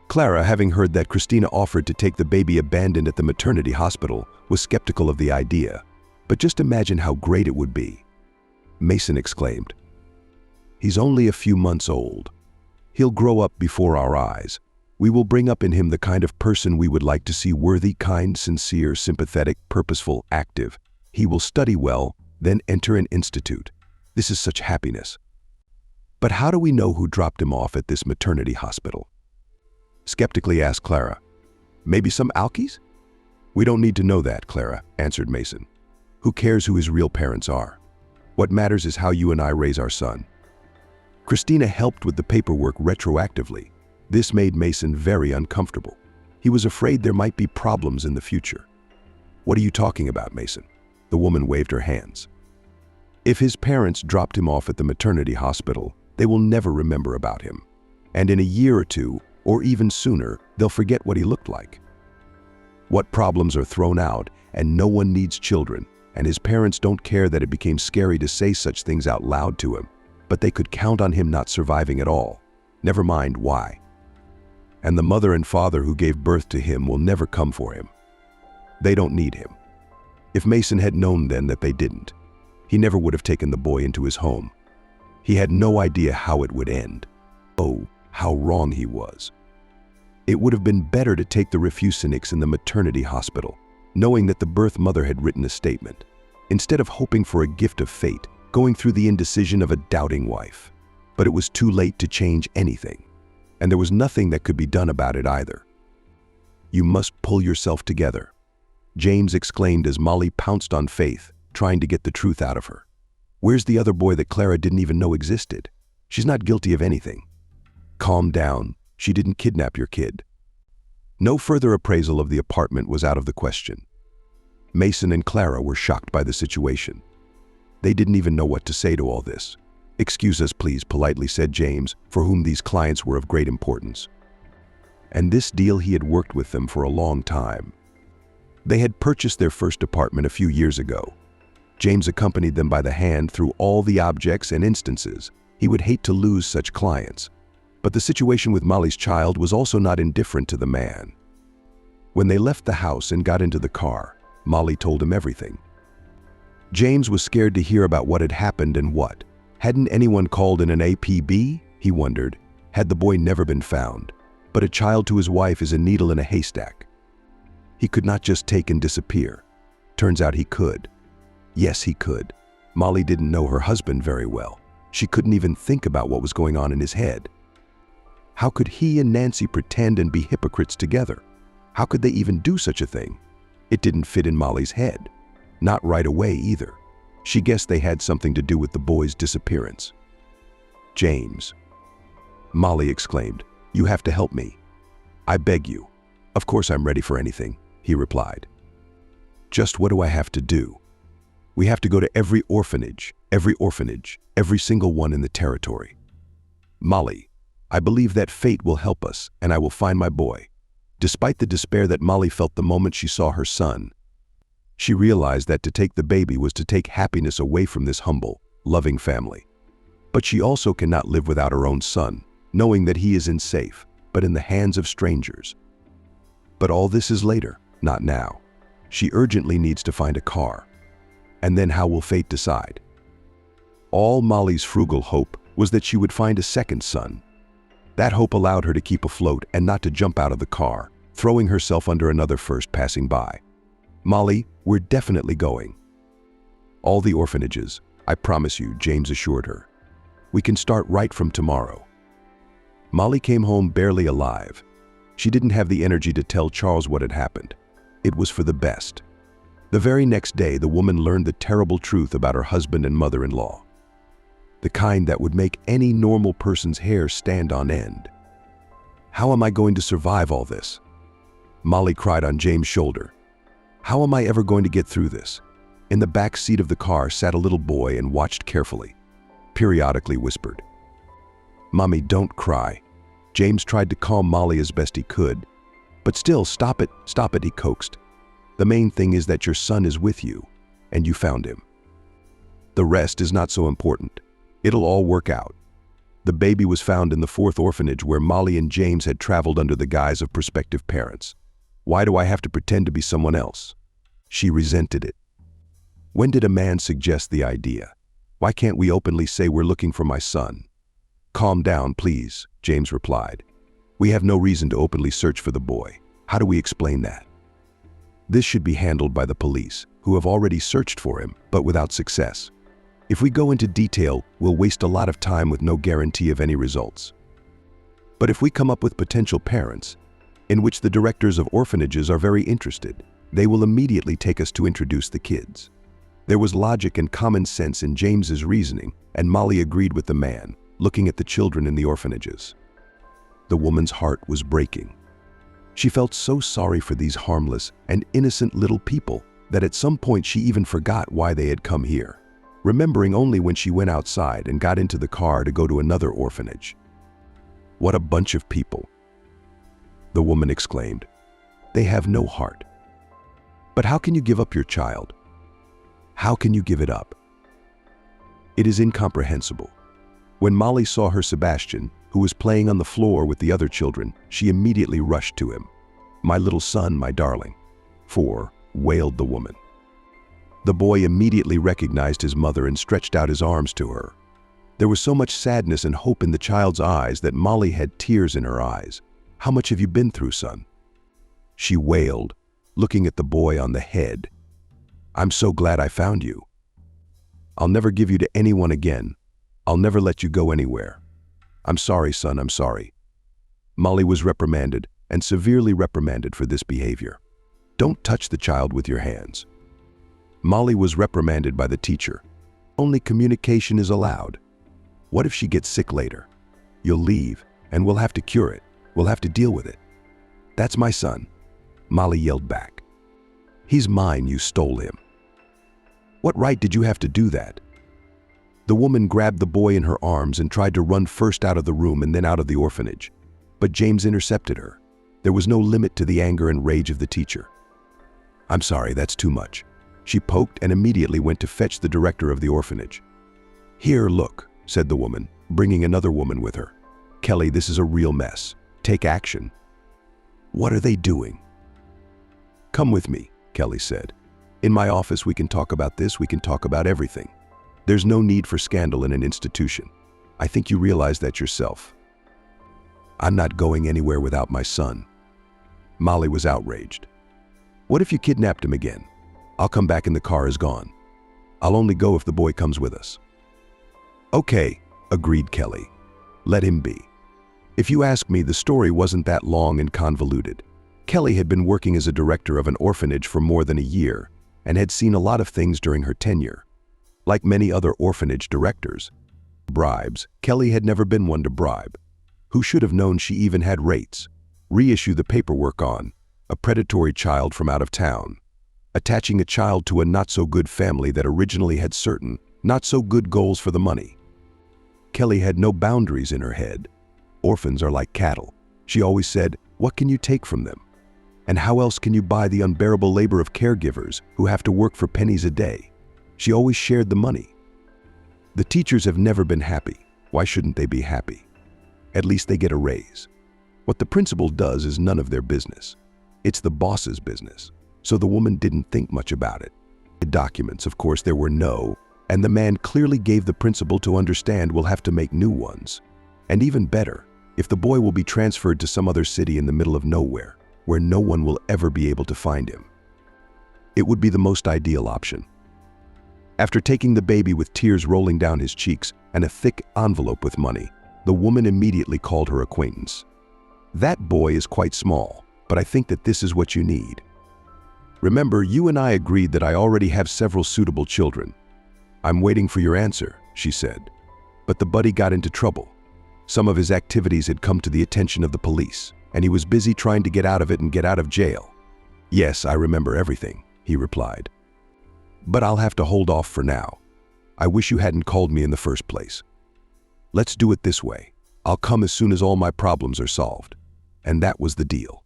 Clara, having heard that Christina offered to take the baby abandoned at the maternity hospital, was skeptical of the idea. But just imagine how great it would be. Mason exclaimed. He's only a few months old. He'll grow up before our eyes. We will bring up in him the kind of person we would like to see: worthy, kind, sincere, sympathetic, purposeful, active. He will study well, then enter an institute. This is such happiness. But how do we know who dropped him off at this maternity hospital? Skeptically asked Clara. Maybe some alkies? We don't need to know that, Clara, answered Mason. Who cares who his real parents are? What matters is how you and I raise our son. Christina helped with the paperwork retroactively. This made Mason very uncomfortable. He was afraid there might be problems in the future. What are you talking about, Mason? The woman waved her hands. If his parents dropped him off at the maternity hospital, they will never remember about him. And in a year or two, or even sooner, they'll forget what he looked like. What problems are thrown out, and no one needs children, and his parents don't care that it became scary to say such things out loud to him, but they could count on him not surviving at all. Never mind why. And the mother and father who gave birth to him will never come for him. They don't need him. If Mason had known then that they didn't, he never would have taken the boy into his home. He had no idea how it would end. Oh, how wrong he was. It would have been better to take the refuseniks in the maternity hospital, knowing that the birth mother had written a statement, instead of hoping for a gift of fate, going through the indecision of a doubting wife. But it was too late to change anything, and there was nothing that could be done about it either. You must pull yourself together, James exclaimed as Molly pounced on Faith, trying to get the truth out of her. Where's the other boy that Clara didn't even know existed? She's not guilty of anything. Calm down. She didn't kidnap your kid. No further appraisal of the apartment was out of the question. Mason and Clara were shocked by the situation. They didn't even know what to say to all this. Excuse us, please, politely said James, for whom these clients were of great importance. And this deal, he had worked with them for a long time. They had purchased their first apartment a few years ago. James accompanied them by the hand through all the objects and instances. He would hate to lose such clients. But the situation with Molly's child was also not indifferent to the man. When they left the house and got into the car, Molly told him everything. James was scared to hear about what had happened and what. Hadn't anyone called in an APB? He wondered. Had the boy never been found? But a child to his wife is a needle in a haystack. He could not just take and disappear. Turns out he could. Yes, he could. Molly didn't know her husband very well. She couldn't even think about what was going on in his head. How could he and Nancy pretend and be hypocrites together? How could they even do such a thing? It didn't fit in Molly's head. Not right away either. She guessed they had something to do with the boy's disappearance. "James," Molly exclaimed, "you have to help me. I beg you." "Of course I'm ready for anything," he replied. "Just what do I have to do?" "We have to go to every orphanage, every single one in the territory." "Molly, I believe that fate will help us and I will find my boy." Despite the despair that Molly felt the moment she saw her son, she realized that to take the baby was to take happiness away from this humble, loving family. But she also cannot live without her own son, knowing that he is safe, but in the hands of strangers. But all this is later, not now. She urgently needs to find a car. And then how will fate decide? All Molly's frugal hope was that she would find a second son. That hope allowed her to keep afloat and not to jump out of the car, throwing herself under another first passing by. "Molly, we're definitely going." "All the orphanages, I promise you," James assured her. "We can start right from tomorrow." Molly came home barely alive. She didn't have the energy to tell Charles what had happened. It was for the best. The very next day, the woman learned the terrible truth about her husband and mother-in-law. The kind that would make any normal person's hair stand on end. "How am I going to survive all this?" Molly cried on James' shoulder. "How am I ever going to get through this?" In the back seat of the car sat a little boy and watched carefully. Periodically whispered, "Mommy, don't cry." James tried to calm Molly as best he could. "But still, stop it, he coaxed. "The main thing is that your son is with you, and you found him. The rest is not so important. It'll all work out." The baby was found in the 4th orphanage where Molly and James had traveled under the guise of prospective parents. "Why do I have to pretend to be someone else?" She resented it. "When did a man suggest the idea? Why can't we openly say we're looking for my son?" "Calm down, please," James replied. "We have no reason to openly search for the boy. How do we explain that? This should be handled by the police, who have already searched for him, but without success. If we go into detail, we'll waste a lot of time with no guarantee of any results. But if we come up with potential parents, in which the directors of orphanages are very interested, they will immediately take us to introduce the kids." There was logic and common sense in James's reasoning, and Molly agreed with the man, looking at the children in the orphanages. The woman's heart was breaking. She felt so sorry for these harmless and innocent little people that at some point she even forgot why they had come here, remembering only when she went outside and got into the car to go to another orphanage. "What a bunch of people," the woman exclaimed. "They have no heart." But how can you give up your child? How can you give it up? It is incomprehensible. When Molly saw her Sebastian, who was playing on the floor with the other children, she immediately rushed to him. "My little son, my darling." Wailed the woman. The boy immediately recognized his mother and stretched out his arms to her. There was so much sadness and hope in the child's eyes that Molly had tears in her eyes. "How much have you been through, son?" she wailed, looking at the boy on the head. "I'm so glad I found you. I'll never give you to anyone again. I'll never let you go anywhere. I'm sorry, son, I'm sorry." Molly was reprimanded, and severely reprimanded for this behavior. "Don't touch the child with your hands." Molly was reprimanded by the teacher. "Only communication is allowed. What if she gets sick later? You'll leave, and we'll have to cure it. We'll have to deal with it." "That's my son," Molly yelled back. "He's mine, you stole him." "What right did you have to do that?" The woman grabbed the boy in her arms and tried to run first out of the room and then out of the orphanage. But James intercepted her. There was no limit to the anger and rage of the teacher. "I'm sorry, that's too much." She poked and immediately went to fetch the director of the orphanage. "Here, look," said the woman, bringing another woman with her. "Kelly, this is a real mess. Take action." "What are they doing?" "Come with me," Kelly said. "In my office we can talk about this, we can talk about everything. There's no need for scandal in an institution. I think you realize that yourself." "I'm not going anywhere without my son." Molly was outraged. "What if you kidnapped him again? I'll come back and the car is gone." I'll only go if the boy comes with us." "Okay," agreed Kelly. "Let him be." If you ask me, the story wasn't that long and convoluted. Kelly had been working as a director of an orphanage for more than a year and had seen a lot of things during her tenure. Like many other orphanage directors, bribes, Kelly had never been one to bribe. Who should have known she even had rates? Reissue the paperwork on a predatory child from out of town, attaching a child to a not-so-good family that originally had certain, not-so-good goals for the money. Kelly had no boundaries in her head. Orphans are like cattle. She always said, "What can you take from them? And how else can you buy the unbearable labor of caregivers who have to work for pennies a day?" She always shared the money. The teachers have never been happy. Why shouldn't they be happy? At least they get a raise. What the principal does is none of their business. It's the boss's business. So the woman didn't think much about it. The documents, of course, there were no, and the man clearly gave the principal to understand we'll have to make new ones. And even better, if the boy will be transferred to some other city in the middle of nowhere, where no one will ever be able to find him. It would be the most ideal option. After taking the baby with tears rolling down his cheeks and a thick envelope with money, the woman immediately called her acquaintance. "That boy is quite small, but I think that this is what you need. Remember, you and I agreed that I already have several suitable children. I'm waiting for your answer," she said. But the buddy got into trouble. Some of his activities had come to the attention of the police, and he was busy trying to get out of it and get out of jail. "Yes, I remember everything," he replied. "But I'll have to hold off for now. I wish you hadn't called me in the first place. Let's do it this way. I'll come as soon as all my problems are solved." And that was the deal.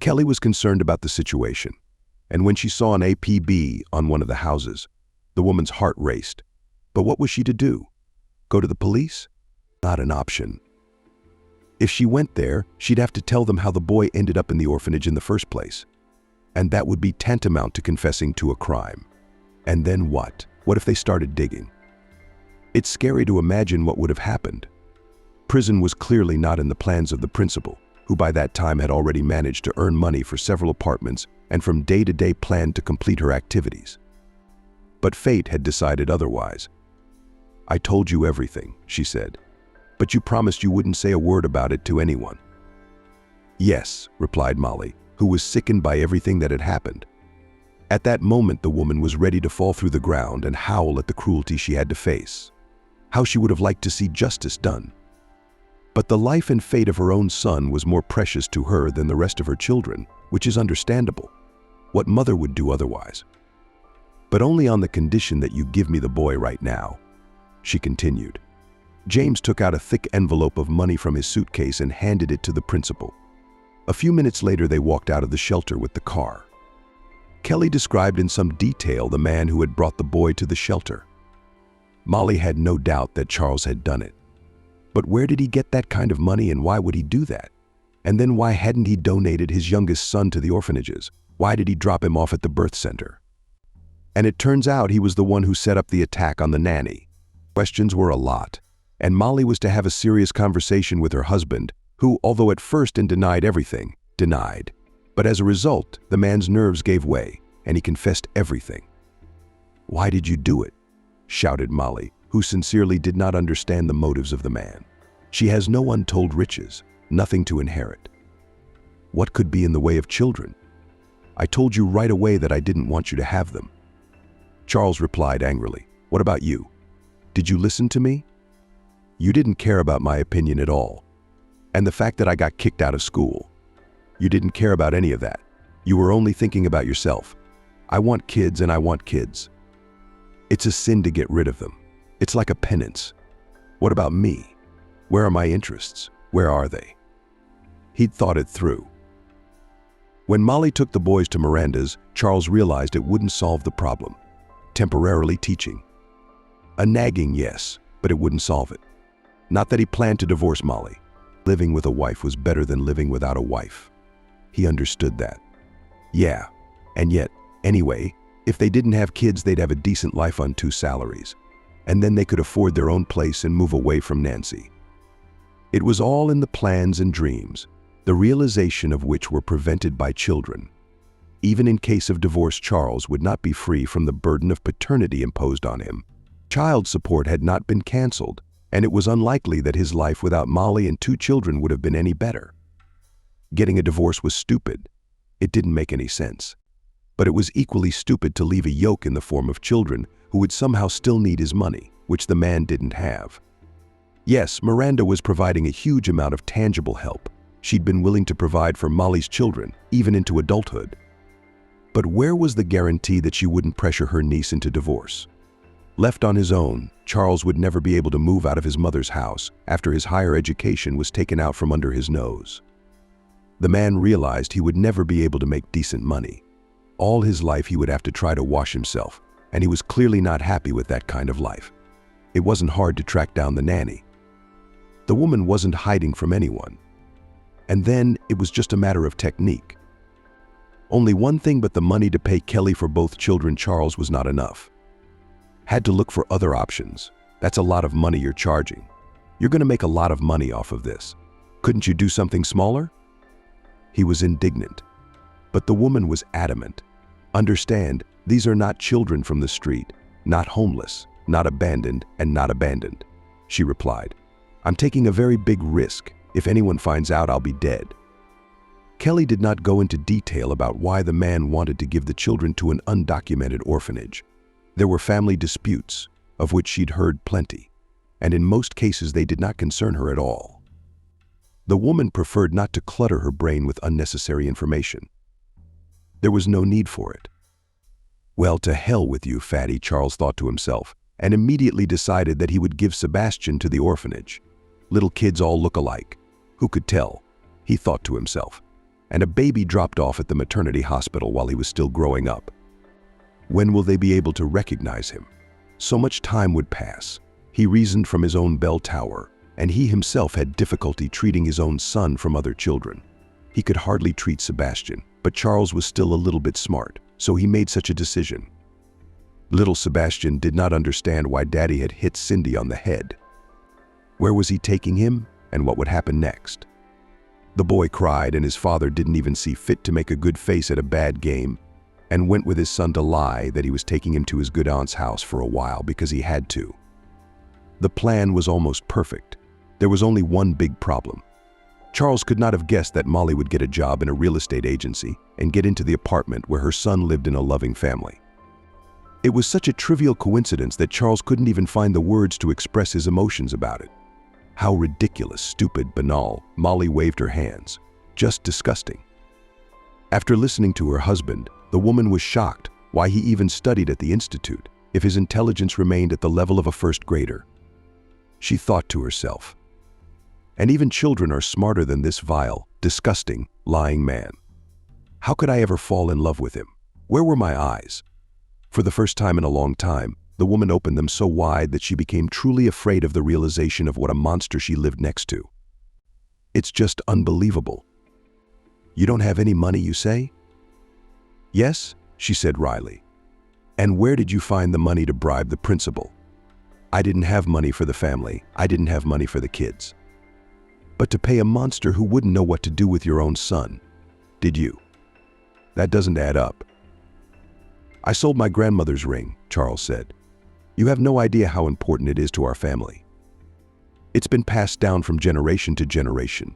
Kelly was concerned about the situation, and when she saw an APB on one of the houses, the woman's heart raced. But what was she to do? Go to the police? Not an option. If she went there, she'd have to tell them how the boy ended up in the orphanage in the first place. And that would be tantamount to confessing to a crime. And then what? What if they started digging? It's scary to imagine what would have happened. Prison was clearly not in the plans of the principal, who by that time had already managed to earn money for several apartments and from day to day planned to complete her activities. But fate had decided otherwise. "I told you everything," she said, "but you promised you wouldn't say a word about it to anyone." "Yes," replied Molly, who was sickened by everything that had happened. At that moment, the woman was ready to fall through the ground and howl at the cruelty she had to face. How she would have liked to see justice done. But the life and fate of her own son was more precious to her than the rest of her children, which is understandable. What mother would do otherwise? "But only on the condition that you give me the boy right now," she continued. James took out a thick envelope of money from his suitcase and handed it to the principal. A few minutes later, they walked out of the shelter with the car. Kelly described in some detail the man who had brought the boy to the shelter. Molly had no doubt that Charles had done it. But where did he get that kind of money, and why would he do that? And then why hadn't he donated his youngest son to the orphanages? Why did he drop him off at the birth center? And it turns out he was the one who set up the attack on the nanny. Questions were a lot, and Molly was to have a serious conversation with her husband, who, although at first denied everything, denied. But as a result, the man's nerves gave way, and he confessed everything. "Why did you do it?" shouted Molly, who sincerely did not understand the motives of the man. She has no untold riches, nothing to inherit. What could be in the way of children? I told you right away that I didn't want you to have them. Charles replied angrily, "What about you? Did you listen to me? You didn't care about my opinion at all. And the fact that I got kicked out of school. You didn't care about any of that. You were only thinking about yourself. I want kids and I want kids. It's a sin to get rid of them. It's like a penance. What about me? Where are my interests? Where are they?" He'd thought it through. When Molly took the boys to Miranda's, Charles realized it wouldn't solve the problem. Temporarily teaching. A nagging, yes, but it wouldn't solve it. Not that he planned to divorce Molly. Living with a wife was better than living without a wife. He understood that. Yeah, and yet, anyway, if they didn't have kids, they'd have a decent life on 2 salaries. And then they could afford their own place and move away from Nancy. It was all in the plans and dreams, the realization of which were prevented by children. Even in case of divorce, Charles would not be free from the burden of paternity imposed on him. Child support had not been canceled, and it was unlikely that his life without Molly and 2 children would have been any better. Getting a divorce was stupid. It didn't make any sense. But it was equally stupid to leave a yoke in the form of children who would somehow still need his money, which the man didn't have. Yes, Miranda was providing a huge amount of tangible help. She'd been willing to provide for Molly's children, even into adulthood. But where was the guarantee that she wouldn't pressure her niece into divorce? Left on his own, Charles would never be able to move out of his mother's house after his higher education was taken out from under his nose. The man realized he would never be able to make decent money. All his life he would have to try to wash himself, and he was clearly not happy with that kind of life. It wasn't hard to track down the nanny. The woman wasn't hiding from anyone. And then it was just a matter of technique. Only one thing, but the money to pay Kelly for both children Charles was not enough. Had to look for other options. That's a lot of money you're charging. You're going to make a lot of money off of this. Couldn't you do something smaller? He was indignant. But the woman was adamant. Understand, these are not children from the street, not homeless, not abandoned, and not abandoned. She replied, I'm taking a very big risk. If anyone finds out, I'll be dead. Kelly did not go into detail about why the man wanted to give the children to an undocumented orphanage. There were family disputes, of which she'd heard plenty, and in most cases they did not concern her at all. The woman preferred not to clutter her brain with unnecessary information. There was no need for it. Well, to hell with you, fatty, Charles thought to himself, and immediately decided that he would give Sebastian to the orphanage. Little kids all look alike. Who could tell? He thought to himself. And a baby dropped off at the maternity hospital while he was still growing up. When will they be able to recognize him? So much time would pass. He reasoned from his own bell tower, and he himself had difficulty treating his own son from other children. He could hardly treat Sebastian, but Charles was still a little bit smart, so he made such a decision. Little Sebastian did not understand why Daddy had hit Cindy on the head. Where was he taking him, and what would happen next? The boy cried, and his father didn't even see fit to make a good face at a bad game, and went with his son to lie that he was taking him to his good aunt's house for a while because he had to. The plan was almost perfect. There was only one big problem. Charles could not have guessed that Molly would get a job in a real estate agency and get into the apartment where her son lived in a loving family. It was such a trivial coincidence that Charles couldn't even find the words to express his emotions about it. How ridiculous, stupid, banal. Molly waved her hands. Just disgusting. After listening to her husband, the woman was shocked why he even studied at the institute if his intelligence remained at the level of a first grader. She thought to herself, and even children are smarter than this vile, disgusting, lying man. How could I ever fall in love with him? Where were my eyes? For the first time in a long time, the woman opened them so wide that she became truly afraid of the realization of what a monster she lived next to. It's just unbelievable. You don't have any money, you say? Yes, she said wryly. And where did you find the money to bribe the principal? I didn't have money for the family. I didn't have money for the kids. But to pay a monster who wouldn't know what to do with your own son, did you? That doesn't add up. I sold my grandmother's ring, Charles said. You have no idea how important it is to our family. It's been passed down from generation to generation.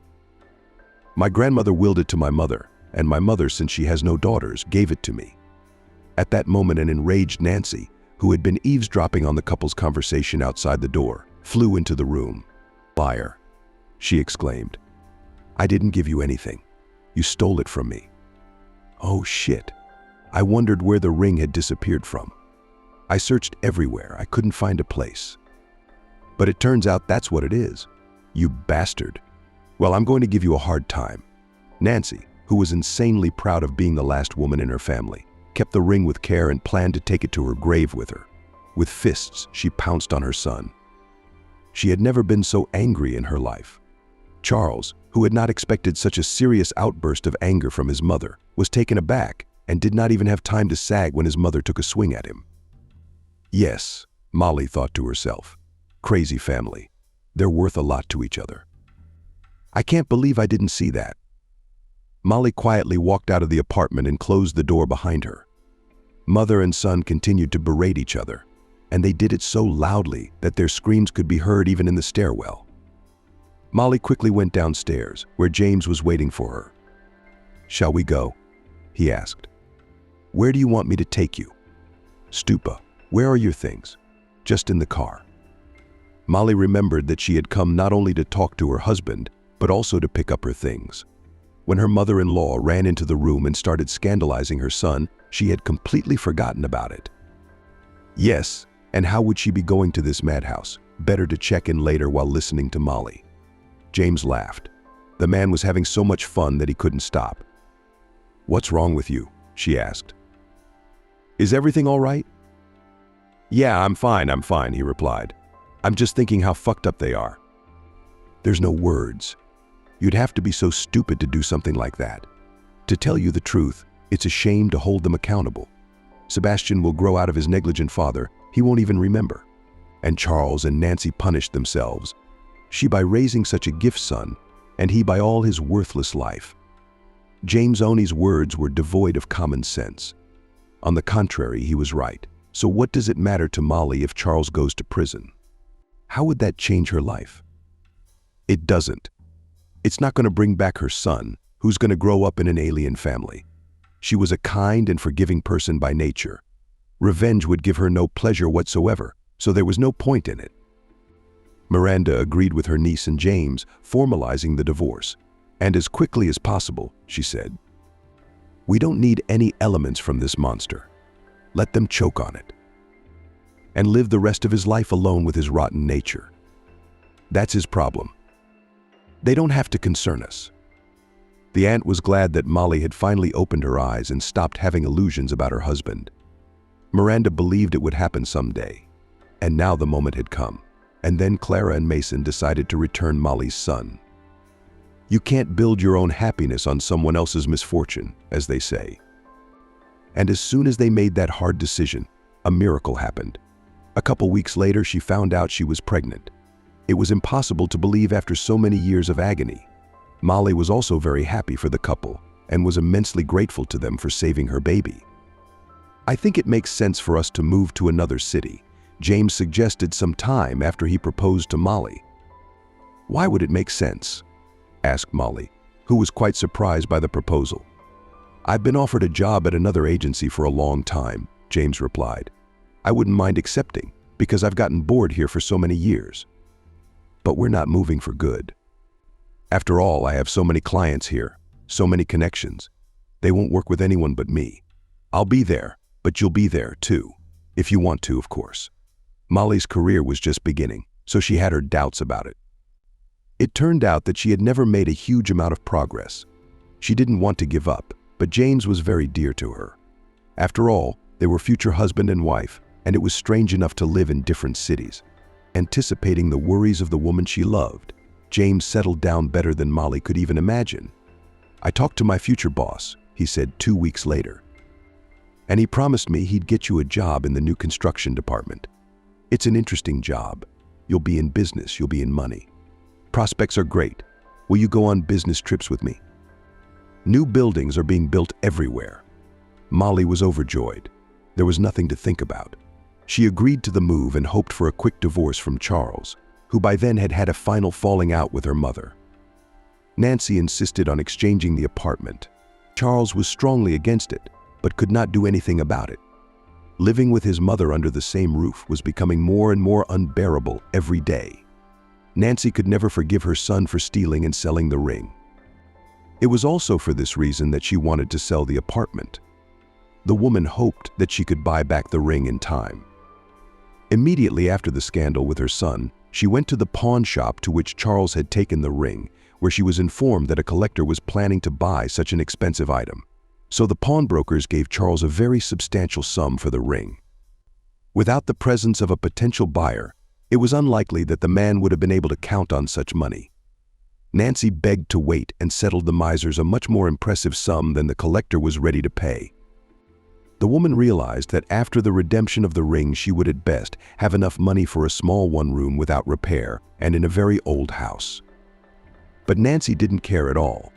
My grandmother willed it to my mother, and my mother, since she has no daughters, gave it to me. At that moment, an enraged Nancy, who had been eavesdropping on the couple's conversation outside the door, flew into the room. Liar, she exclaimed. I didn't give you anything. You stole it from me. Oh shit. I wondered where the ring had disappeared from. I searched everywhere. I couldn't find a place. But it turns out that's what it is. You bastard. Well, I'm going to give you a hard time. Nancy, who was insanely proud of being the last woman in her family, kept the ring with care and planned to take it to her grave with her. With fists, she pounced on her son. She had never been so angry in her life. Charles, who had not expected such a serious outburst of anger from his mother, was taken aback and did not even have time to sag when his mother took a swing at him. Yes, Molly thought to herself. Crazy family. They're worth a lot to each other. I can't believe I didn't see that. Molly quietly walked out of the apartment and closed the door behind her. Mother and son continued to berate each other, and they did it so loudly that their screams could be heard even in the stairwell. Molly quickly went downstairs, where James was waiting for her. "Shall we go?" he asked. "Where do you want me to take you?" "Stupa, where are your things?" "Just in the car." Molly remembered that she had come not only to talk to her husband, but also to pick up her things. When her mother-in-law ran into the room and started scandalizing her son, she had completely forgotten about it. Yes, and how would she be going to this madhouse? Better to check in later while listening to Molly. James laughed. The man was having so much fun that he couldn't stop. "What's wrong with you?" she asked. "Is everything all right?" "Yeah, I'm fine, he replied. "I'm just thinking how fucked up they are." There's no words. You'd have to be so stupid to do something like that. To tell you the truth, it's a shame to hold them accountable. Sebastian will grow out of his negligent father, he won't even remember. And Charles and Nancy punished themselves. She by raising such a gift son, and he by all his worthless life. James Oney's words were devoid of common sense. On the contrary, he was right. So what does it matter to Molly if Charles goes to prison? How would that change her life? It doesn't. It's not going to bring back her son, who's going to grow up in an alien family. She was a kind and forgiving person by nature. Revenge would give her no pleasure whatsoever, so there was no point in it. Miranda agreed with her niece and James, formalizing the divorce. And as quickly as possible, she said. "We don't need any elements from this monster. Let them choke on it. And live the rest of his life alone with his rotten nature. That's his problem. They don't have to concern us." The aunt was glad that Molly had finally opened her eyes and stopped having illusions about her husband. Miranda believed it would happen someday, and now the moment had come. And then Clara and Mason decided to return Molly's son. You can't build your own happiness on someone else's misfortune, as they say. And as soon as they made that hard decision, a miracle happened. A couple weeks later, she found out she was pregnant. It was impossible to believe after so many years of agony. Molly was also very happy for the couple and was immensely grateful to them for saving her baby. "I think it makes sense for us to move to another city," James suggested some time after he proposed to Molly. "Why would it make sense?" asked Molly, who was quite surprised by the proposal. "I've been offered a job at another agency for a long time," James replied. "I wouldn't mind accepting, because I've gotten bored here for so many years. But we're not moving for good. After all, I have so many clients here, so many connections. They won't work with anyone but me. I'll be there, but you'll be there too, if you want to, of course." Molly's career was just beginning, so she had her doubts about it. It turned out that she had never made a huge amount of progress. She didn't want to give up, but James was very dear to her. After all, they were future husband and wife, and it was strange enough to live in different cities. Anticipating the worries of the woman she loved, James settled down better than Molly could even imagine. "I talked to my future boss," he said 2 weeks later. "And he promised me he'd get you a job in the new construction department. It's an interesting job. You'll be in business, you'll be in money. Prospects are great. Will you go on business trips with me?" New buildings are being built everywhere. Molly was overjoyed. There was nothing to think about. She agreed to the move and hoped for a quick divorce from Charles, who by then had had a final falling out with her mother. Nancy insisted on exchanging the apartment. Charles was strongly against it, but could not do anything about it. Living with his mother under the same roof was becoming more and more unbearable every day. Nancy could never forgive her son for stealing and selling the ring. It was also for this reason that she wanted to sell the apartment. The woman hoped that she could buy back the ring in time. Immediately after the scandal with her son, she went to the pawn shop to which Charles had taken the ring, where she was informed that a collector was planning to buy such an expensive item. So the pawnbrokers gave Charles a very substantial sum for the ring. Without the presence of a potential buyer, it was unlikely that the man would have been able to count on such money. Nancy begged to wait and settled the misers a much more impressive sum than the collector was ready to pay. The woman realized that after the redemption of the ring, she would at best have enough money for a small one-room without repair and in a very old house. But Nancy didn't care at all.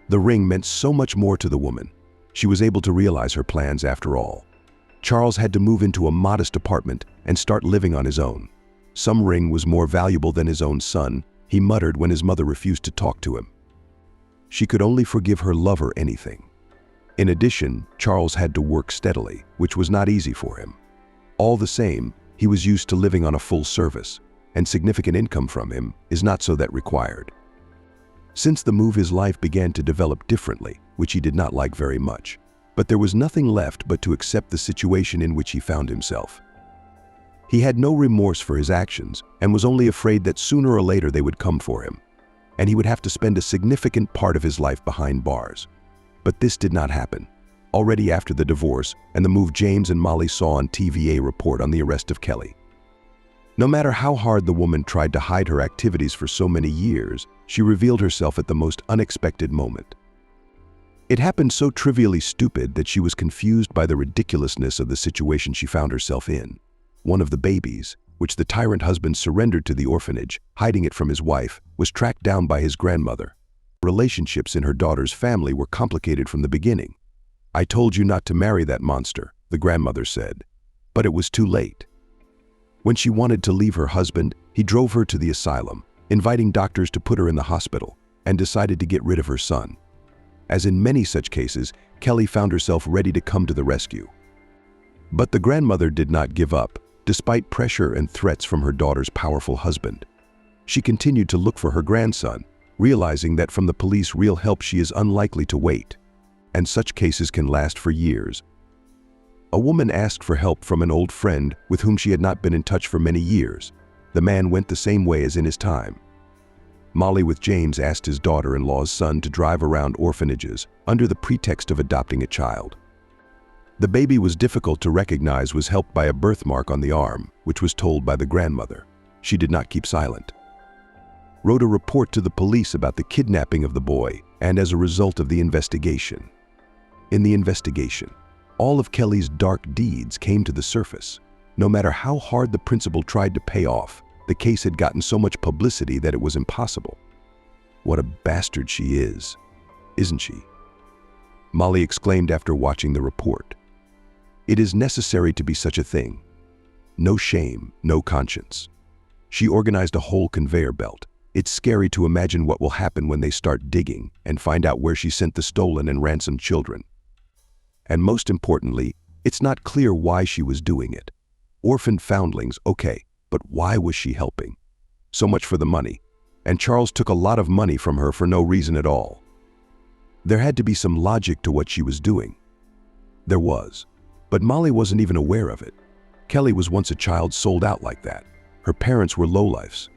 The ring meant so much more to the woman. She was able to realize her plans after all. Charles had to move into a modest apartment and start living on his own. Some ring was more valuable than his own son, he muttered when his mother refused to talk to him. She could only forgive her lover anything. In addition, Charles had to work steadily, which was not easy for him. All the same, he was used to living on a full service, and significant income from him is not so that required. Since the move, his life began to develop differently, which he did not like very much. But there was nothing left but to accept the situation in which he found himself. He had no remorse for his actions and was only afraid that sooner or later they would come for him, and he would have to spend a significant part of his life behind bars. But this did not happen. Already after the divorce and the move, James and Molly saw on TV a report on the arrest of Kelly. No matter how hard the woman tried to hide her activities for so many years, she revealed herself at the most unexpected moment. It happened so trivially stupid that she was confused by the ridiculousness of the situation she found herself in. One of the babies, which the tyrant husband surrendered to the orphanage, hiding it from his wife, was tracked down by his grandmother. Relationships in her daughter's family were complicated from the beginning. "I told you not to marry that monster," the grandmother said. But it was too late. When she wanted to leave her husband, he drove her to the asylum, inviting doctors to put her in the hospital, and decided to get rid of her son. As in many such cases, Kelly found herself ready to come to the rescue. But the grandmother did not give up, despite pressure and threats from her daughter's powerful husband. She continued to look for her grandson, realizing that from the police real help she is unlikely to wait, and such cases can last for years. A woman asked for help from an old friend with whom she had not been in touch for many years. The man went the same way as in his time. Molly with James asked his daughter-in-law's son to drive around orphanages under the pretext of adopting a child. The baby was difficult to recognize, was helped by a birthmark on the arm, which was told by the grandmother. She did not keep silent. Wrote a report to the police about the kidnapping of the boy, and as a result of the investigation. In the investigation, all of Kelly's dark deeds came to the surface. No matter how hard the principal tried to pay off, the case had gotten so much publicity that it was impossible. "What a bastard she is, isn't she?" Molly exclaimed after watching the report. "It is necessary to be such a thing. No shame, no conscience." She organized a whole conveyor belt. It's scary to imagine what will happen when they start digging and find out where she sent the stolen and ransomed children. And most importantly, it's not clear why she was doing it. Orphan foundlings, okay, but why was she helping? So much for the money. And Charles took a lot of money from her for no reason at all. There had to be some logic to what she was doing. There was. But Molly wasn't even aware of it. Kelly was once a child sold out like that. Her parents were lowlifes.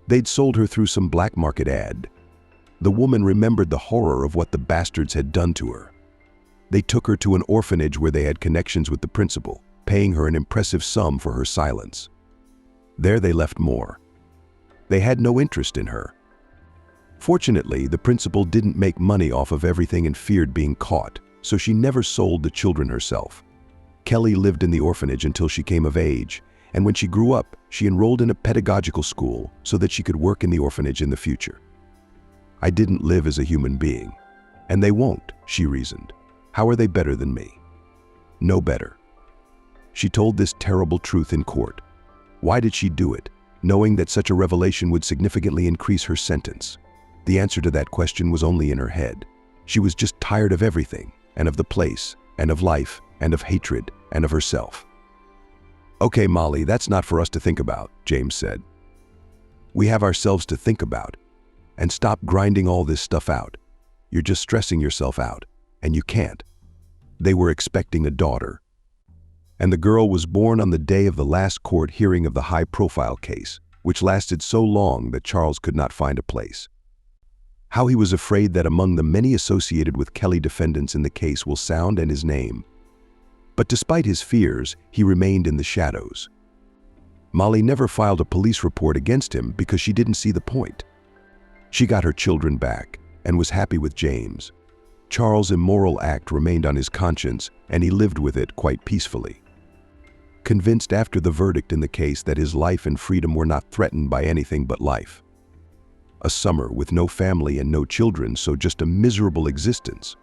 They'd sold her through some black market ad. The woman remembered the horror of what the bastards had done to her. They took her to an orphanage where they had connections with the principal, paying her an impressive sum for her silence. There they left more. They had no interest in her. Fortunately, the principal didn't make money off of everything and feared being caught, so she never sold the children herself. Kelly lived in the orphanage until she came of age, and when she grew up, she enrolled in a pedagogical school so that she could work in the orphanage in the future. "I didn't live as a human being, and they won't," she reasoned. "How are they better than me? No better." She told this terrible truth in court. Why did she do it, knowing that such a revelation would significantly increase her sentence? The answer to that question was only in her head. She was just tired of everything, and of the place, and of life, and of hatred, and of herself. "Okay, Molly, that's not for us to think about," James said. "We have ourselves to think about. And stop grinding all this stuff out. You're just stressing yourself out, and you can't." They were expecting a daughter. And the girl was born on the day of the last court hearing of the high-profile case, which lasted so long that Charles could not find a place. How he was afraid that among the many associated with Kelly defendants in the case will sound and his name. But despite his fears, he remained in the shadows. Molly never filed a police report against him because she didn't see the point. She got her children back and was happy with James. Charles' immoral act remained on his conscience, and he lived with it quite peacefully. Convinced after the verdict in the case that his life and freedom were not threatened by anything but life. A summer with no family and no children, so just a miserable existence.